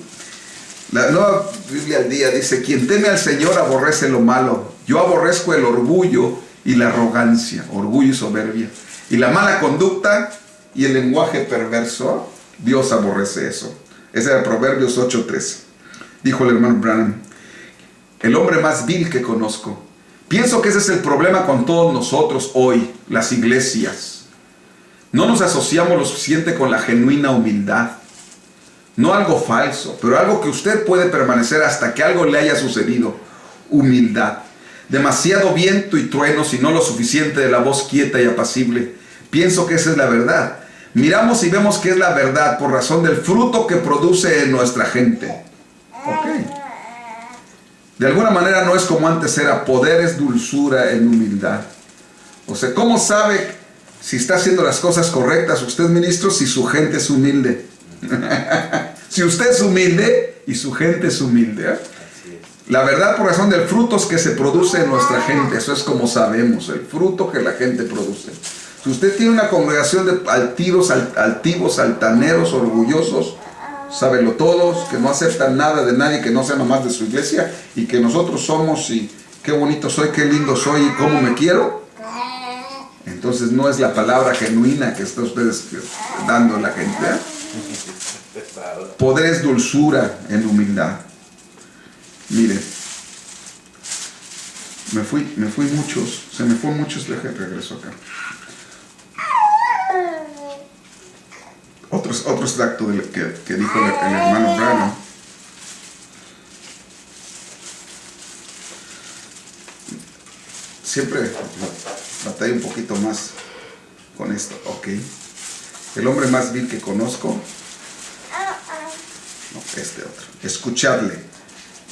La Nueva Biblia al Día dice, quien teme al Señor aborrece lo malo. Yo aborrezco el orgullo y la arrogancia, orgullo y soberbia, y la mala conducta y el lenguaje perverso. Dios aborrece eso. Ese era Proverbios 8:13. Dijo el hermano Branham, el hombre más vil que conozco. Pienso que ese es el problema con todos nosotros hoy, las iglesias. No nos asociamos lo suficiente con la genuina humildad. No algo falso, pero algo que usted puede permanecer hasta que algo le haya sucedido. Humildad. Demasiado viento y truenos y no lo suficiente de la voz quieta y apacible. Pienso que esa es la verdad. Miramos y vemos que es la verdad por razón del fruto que produce en nuestra gente. Ok. De alguna manera no es como antes era, poder es dulzura en humildad. O sea, ¿cómo sabe si está haciendo las cosas correctas usted, ministro, si su gente es humilde. Si usted es humilde y su gente es humilde, ¿eh? La verdad, por razón del frutos que se produce en nuestra gente, eso es como sabemos, el fruto que la gente produce. Si usted tiene una congregación de altivos, altaneros, orgullosos, sábelo todos, que no aceptan nada de nadie que no sea nomás de su iglesia, y que nosotros somos, y qué bonito soy, qué lindo soy, y cómo me quiero, entonces no es la palabra genuina que está ustedes dando a la gente, ¿eh? Poder es dulzura en humildad. Mire, me fui muchos, se me fue muchos, regreso acá. Otro extracto que dijo el hermano Branham. Siempre batallé un poquito más con esto, ok. El hombre más vil que conozco, no, este otro, escucharle.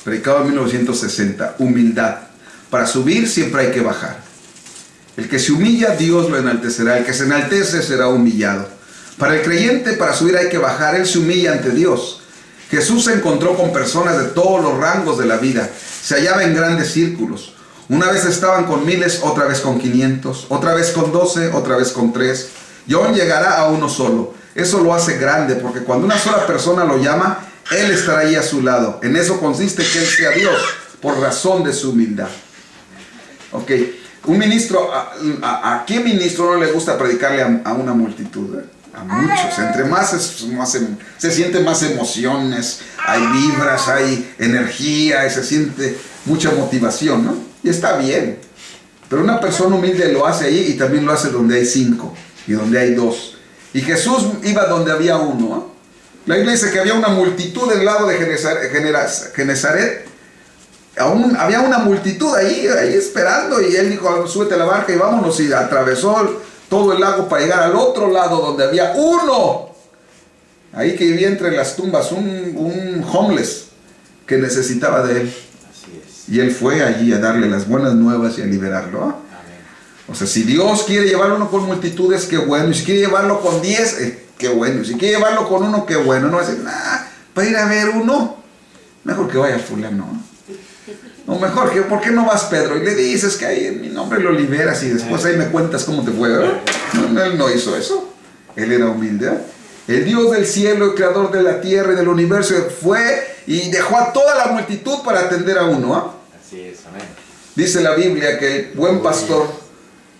Predicado en 1960, humildad. Para subir siempre hay que bajar. El que se humilla, Dios lo enaltecerá. El que se enaltece será humillado. Para el creyente, para subir hay que bajar. Él se humilla ante Dios. Jesús se encontró con personas de todos los rangos de la vida. Se hallaba en grandes círculos. Una vez estaban con 1000, otra vez con 500, otra vez con 12, otra vez con 3. Y aún llegará a uno solo. Eso lo hace grande, porque cuando una sola persona lo llama, Él estará ahí a su lado. En eso consiste que Él sea Dios, por razón de su humildad. Ok, un ministro, ¿a qué ministro no le gusta predicarle a una multitud? A muchos. Entre más se sienten más emociones, hay vibras, hay energía, y se siente mucha motivación, ¿no? Y está bien. Pero una persona humilde lo hace ahí y también lo hace donde hay 5 y donde hay 2. Y Jesús iba donde había uno, ¿no? La Biblia dice que había una multitud del lado de Genezaret. Aún había una multitud ahí esperando, y él dijo, súbete a la barca y vámonos, y atravesó todo el lago para llegar al otro lado donde había uno, ahí que vivía entre las tumbas, un homeless que necesitaba de él. Y él fue allí a darle las buenas nuevas y a liberarlo, ¿eh? O sea, si Dios quiere llevarlo uno con multitudes, qué bueno. Y si quiere llevarlo con 10, qué bueno. Y si quiere llevarlo con uno, qué bueno. No va a decir, para ir a ver uno, mejor que vaya fulano. O mejor que, ¿por qué no vas, Pedro? Y le dices que ahí en mi nombre lo liberas y después ahí me cuentas cómo te fue, ¿verdad? No, él no hizo eso. Él era humilde, ¿eh? El Dios del cielo, el creador de la tierra y del universo, fue y dejó a toda la multitud para atender a uno, ¿eh? Así es, amén. Dice la Biblia que el buen pastor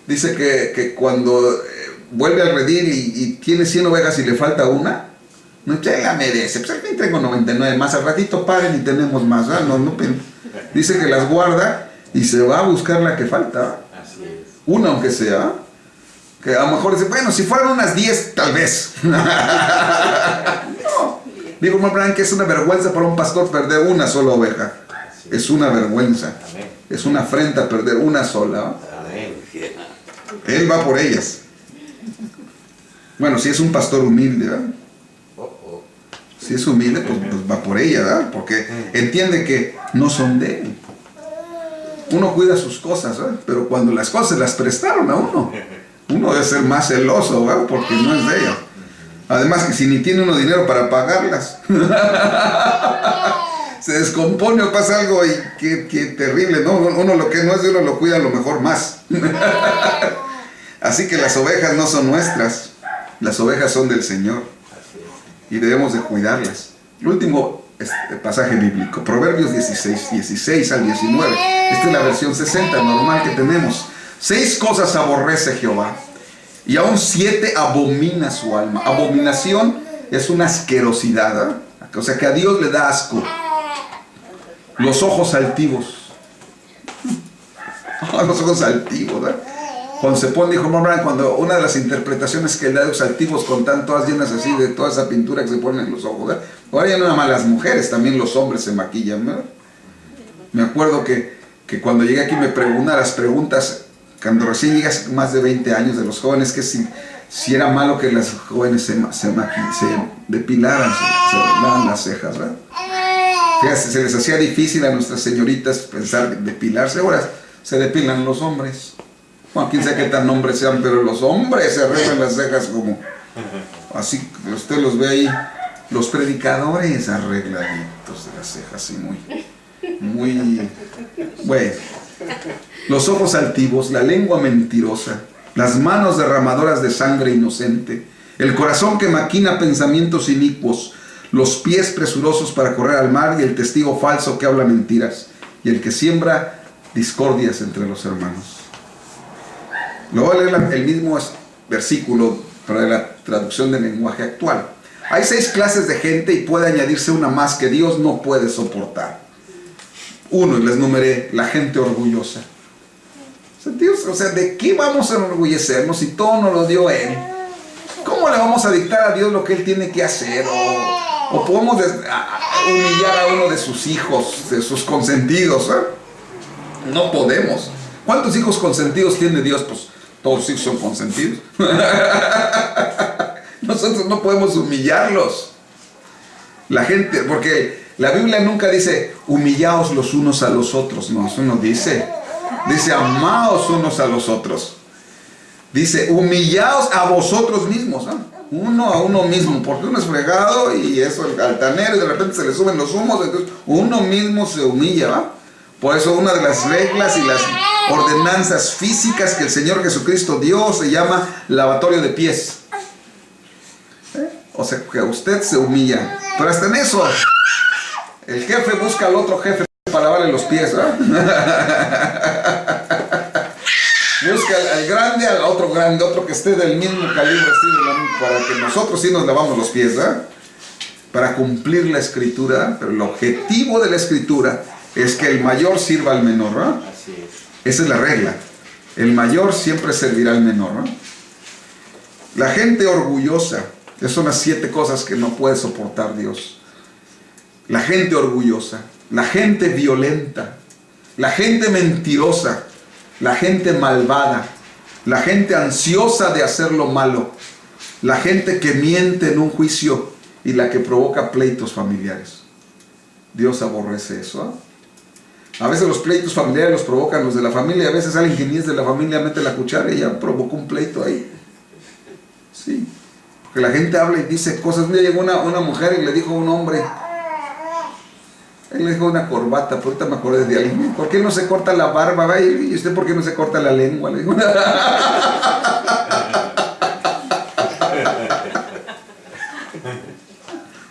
dice que cuando vuelve al redil y tiene 100 ovejas y le falta una, no, ya la merece, pues aquí tengo 99 más, al ratito paren y tenemos más, ¿verdad? Dice que las guarda y se va a buscar la que falta. Así es. Una aunque sea, que a lo mejor dice, bueno, si fueran unas 10 tal vez. No. Digo, hermano, que es una vergüenza para un pastor perder una sola oveja. Es una vergüenza. Amén. Es una afrenta perder una sola. Amén. Él va por ellas. Bueno, si es un pastor humilde, ¿verdad? Si es humilde, pues va por ella, ¿verdad? Porque entiende que no son de él. Uno cuida sus cosas, ¿verdad? Pero cuando las cosas las prestaron a uno debe ser más celoso, ¿verdad? Porque no es de ella. Además que si ni tiene uno dinero para pagarlas, se descompone o pasa algo y qué terrible, ¿no? Uno lo que no es de uno lo cuida a lo mejor más. Así que las ovejas no son nuestras, las ovejas son del Señor y debemos de cuidarlas. El último pasaje bíblico, Proverbios 16 al 19. Esta es la versión 60 normal que tenemos. 6 cosas aborrece Jehová y aún 7 abomina su alma. Abominación es una asquerosidad, ¿eh? O sea que a Dios le da asco. Los ojos altivos. Los ojos altivos, ¿verdad? Cuando se pone, dijo Morán, cuando una de las interpretaciones que él da de los altivos con todas llenas así de toda esa pintura que se pone en los ojos, ¿verdad? Ahora ya no nada más las mujeres, también los hombres se maquillan, ¿verdad? Me acuerdo que cuando llegué aquí me preguntan las preguntas, cuando recién llegas más de 20 años de los jóvenes, que si era malo que las jóvenes se depilaran, se arreglaran las cejas, ¿verdad? Fíjate, se les hacía difícil a nuestras señoritas pensar depilarse, ahora se depilan los hombres. Bueno, quién sabe qué tan hombres sean, pero los hombres se arreglan las cejas como... Así, usted los ve ahí. Los predicadores arregladitos de las cejas, así muy... Bueno. Los ojos altivos, la lengua mentirosa, las manos derramadoras de sangre inocente, el corazón que maquina pensamientos inicuos, los pies presurosos para correr al mar y el testigo falso que habla mentiras y el que siembra discordias entre los hermanos. Lo voy a leer el mismo versículo para la traducción del lenguaje actual. Hay 6 clases de gente y puede añadirse una más que Dios no puede soportar. 1, les numeré, la gente orgullosa. Dios, o sea, ¿de qué vamos a enorgullecernos si todo nos lo dio Él? ¿Cómo le vamos a dictar a Dios lo que Él tiene que hacer? O podemos humillar a uno de sus hijos, de sus consentidos, ¿eh? No podemos. ¿Cuántos hijos consentidos tiene Dios? Pues todos los hijos son consentidos. Nosotros no podemos humillarlos. La gente, porque la Biblia nunca dice humillaos los unos a los otros. No, eso no dice. Dice amaos unos a los otros. Dice humillaos a vosotros mismos, ¿eh? Uno a uno mismo, porque uno es fregado y eso el altanero y de repente se le suben los humos, entonces uno mismo se humilla, ¿va? Por eso una de las reglas y las ordenanzas físicas que el Señor Jesucristo dio se llama lavatorio de pies. O sea, que usted se humilla. Pero hasta en eso, el jefe busca al otro jefe para lavarle los pies, ¿no? Busca al grande, al otro grande, otro que esté del mismo calibre, así, para que nosotros sí nos lavamos los pies, ¿eh? Para cumplir la escritura. Pero el objetivo de la escritura es que el mayor sirva al menor, ¿no? Así es. Esa es la regla. El mayor siempre servirá al menor, ¿no? La gente orgullosa. Esas son las 7 cosas que no puede soportar Dios. La gente orgullosa, la gente violenta, la gente mentirosa, la gente malvada, la gente ansiosa de hacer lo malo, la gente que miente en un juicio y la que provoca pleitos familiares. Dios aborrece eso, ¿eh? A veces los pleitos familiares los provocan los de la familia, a veces alguien que ni es de la familia mete la cuchara y ya provocó un pleito ahí. Sí. Que la gente habla y dice cosas. Un día llegó una mujer y le dijo a un hombre, él le dijo una corbata, pero ahorita me acordé de alguien. ¿Por qué no se corta la barba? ¿Va? ¿Y usted por qué no se corta la lengua? Le dijo.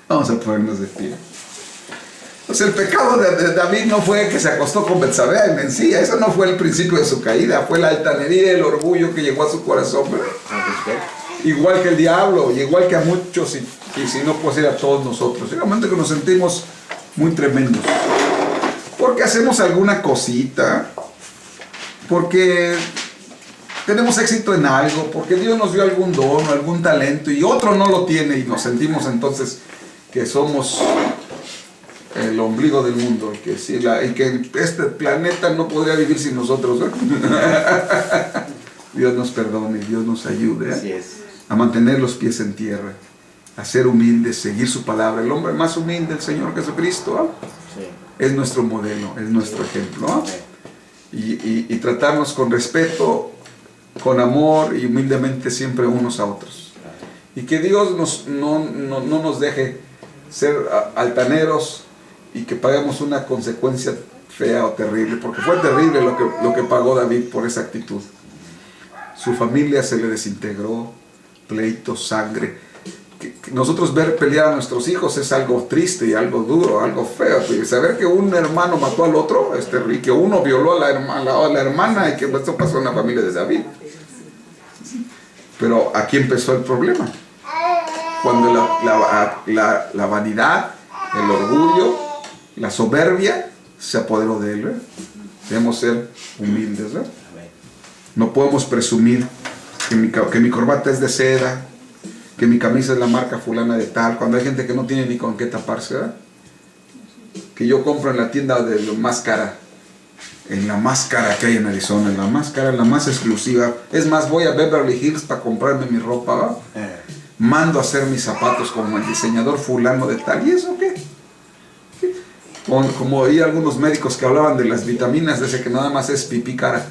Vamos a ponernos de pie. Entonces el pecado de David no fue que se acostó con Betsabé en encía. Eso no fue el principio de su caída. Fue la altanería y el orgullo que llegó a su corazón, ¿verdad? Igual que el diablo, y igual que a muchos, y si no puede ser a todos nosotros. Llega un momento que nos sentimos muy tremendos. Porque hacemos alguna cosita, porque tenemos éxito en algo, porque Dios nos dio algún don, algún talento, y otro no lo tiene, y nos sentimos entonces que somos el ombligo del mundo, y que este planeta no podría vivir sin nosotros, ¿eh? Dios nos perdone, Dios nos ayude, ¿eh? Así es. A mantener los pies en tierra, a ser humildes, seguir su palabra. El hombre más humilde, el Señor Jesucristo, ¿eh? Sí. Es nuestro modelo, es nuestro ejemplo, ¿eh? Y tratarnos con respeto, con amor y humildemente siempre unos a otros. Y que Dios no nos deje ser altaneros y que paguemos una consecuencia fea o terrible, porque fue terrible lo que pagó David por esa actitud. Su familia se le desintegró, pleitos, sangre. Que nosotros ver pelear a nuestros hijos es algo triste y algo duro, algo feo. Y saber que un hermano mató al otro es terrible, y que uno violó a la hermana y que esto pasó en la familia de David. Pero aquí empezó el problema. Cuando la vanidad, el orgullo, la soberbia se apoderó de él, ¿eh? Debemos ser humildes, ¿eh? No podemos presumir que mi corbata es de seda, que mi camisa es la marca fulana de tal, cuando hay gente que no tiene ni con qué taparse, ¿verdad? Que yo compro en la tienda de lo más cara, en la más cara que hay en Arizona, en la más cara, en la más exclusiva. Es más, voy a Beverly Hills para comprarme mi ropa, ¿verdad? Mando a hacer mis zapatos como el diseñador fulano de tal. ¿Y eso qué? Como oí algunos médicos que hablaban de las vitaminas, de ese que nada más es pipí cara.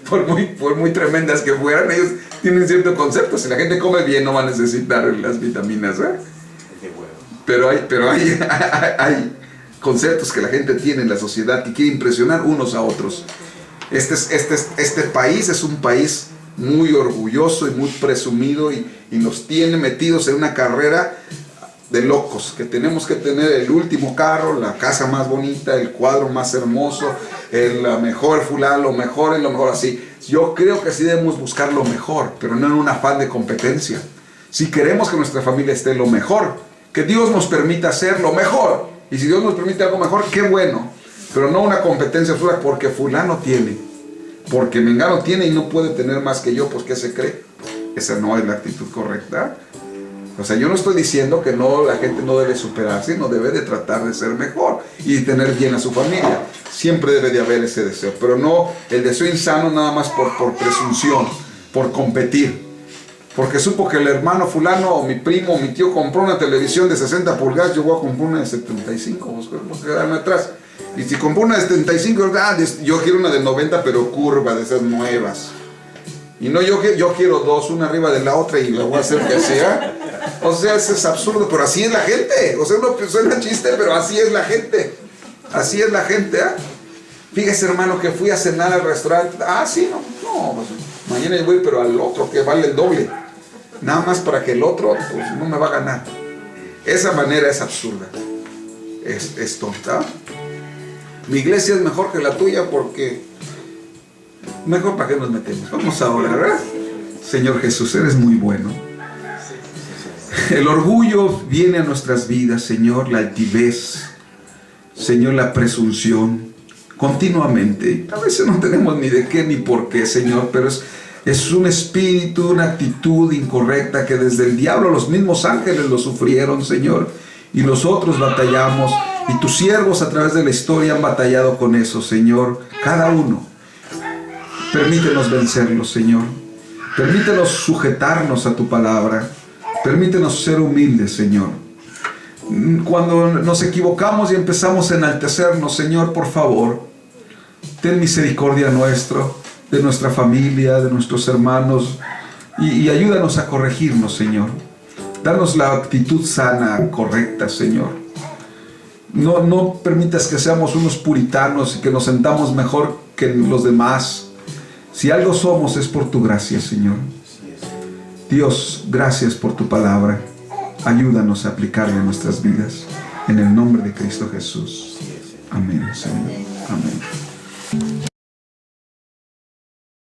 Por muy tremendas que fueran, ellos tienen cierto concepto. Si la gente come bien, no va a necesitar las vitaminas, ¿eh? Pero hay conceptos que la gente tiene en la sociedad que quiere impresionar unos a otros. Este país es un país muy orgulloso y muy presumido y nos tiene metidos en una carrera de locos, que tenemos que tener el último carro, la casa más bonita, el cuadro más hermoso, el mejor fulano, lo mejor así. Yo creo que sí debemos buscar lo mejor, pero no en un afán de competencia. Si queremos que nuestra familia esté lo mejor, que Dios nos permita hacer lo mejor, y si Dios nos permite algo mejor, qué bueno, pero no una competencia absurda porque fulano tiene, porque mengano tiene y no puede tener más que yo, pues ¿qué se cree? Esa no es la actitud correcta. O sea, yo no estoy diciendo que la gente no debe superarse, no debe de tratar de ser mejor y tener bien a su familia. Siempre debe de haber ese deseo, pero no el deseo insano nada más por presunción, por competir. Porque supo que el hermano fulano o mi primo o mi tío compró una televisión de 60 pulgadas, yo voy a comprar una de 75, voy a quedarme atrás. Y si compró una de 75, yo quiero una de 90 pero curva, de esas nuevas. Y no, yo quiero dos, una arriba de la otra y la voy a hacer que sea. O sea, eso es absurdo, pero así es la gente. O sea, no suena chiste, pero así es la gente. Así es la gente, ¿eh? Fíjese, hermano, que fui a cenar al restaurante. Sí, no, pues, mañana yo voy, pero al otro, que vale el doble. Nada más para que el otro, pues, no me va a ganar. Esa manera es absurda. Es tonta. Mi iglesia es mejor que la tuya porque... Mejor para qué nos metemos. Vamos a orar, ¿verdad? Señor Jesús, eres muy bueno. El orgullo viene a nuestras vidas, Señor, la altivez, Señor, la presunción, continuamente. A veces no tenemos ni de qué ni por qué, Señor, pero es un espíritu, una actitud incorrecta que desde el diablo los mismos ángeles lo sufrieron, Señor, y nosotros batallamos, y tus siervos a través de la historia han batallado con eso, Señor, cada uno. Permítenos vencerlos, Señor. Permítenos sujetarnos a tu palabra. Permítenos ser humildes, Señor. Cuando nos equivocamos y empezamos a enaltecernos, Señor, por favor, ten misericordia de nuestra familia, de nuestros hermanos, y ayúdanos a corregirnos, Señor. Danos la actitud sana, correcta, Señor. No permitas que seamos unos puritanos y que nos sentamos mejor que los demás. Si algo somos es por tu gracia, Señor. Dios, gracias por tu palabra. Ayúdanos a aplicarla en nuestras vidas. En el nombre de Cristo Jesús. Amén, Señor. Amén.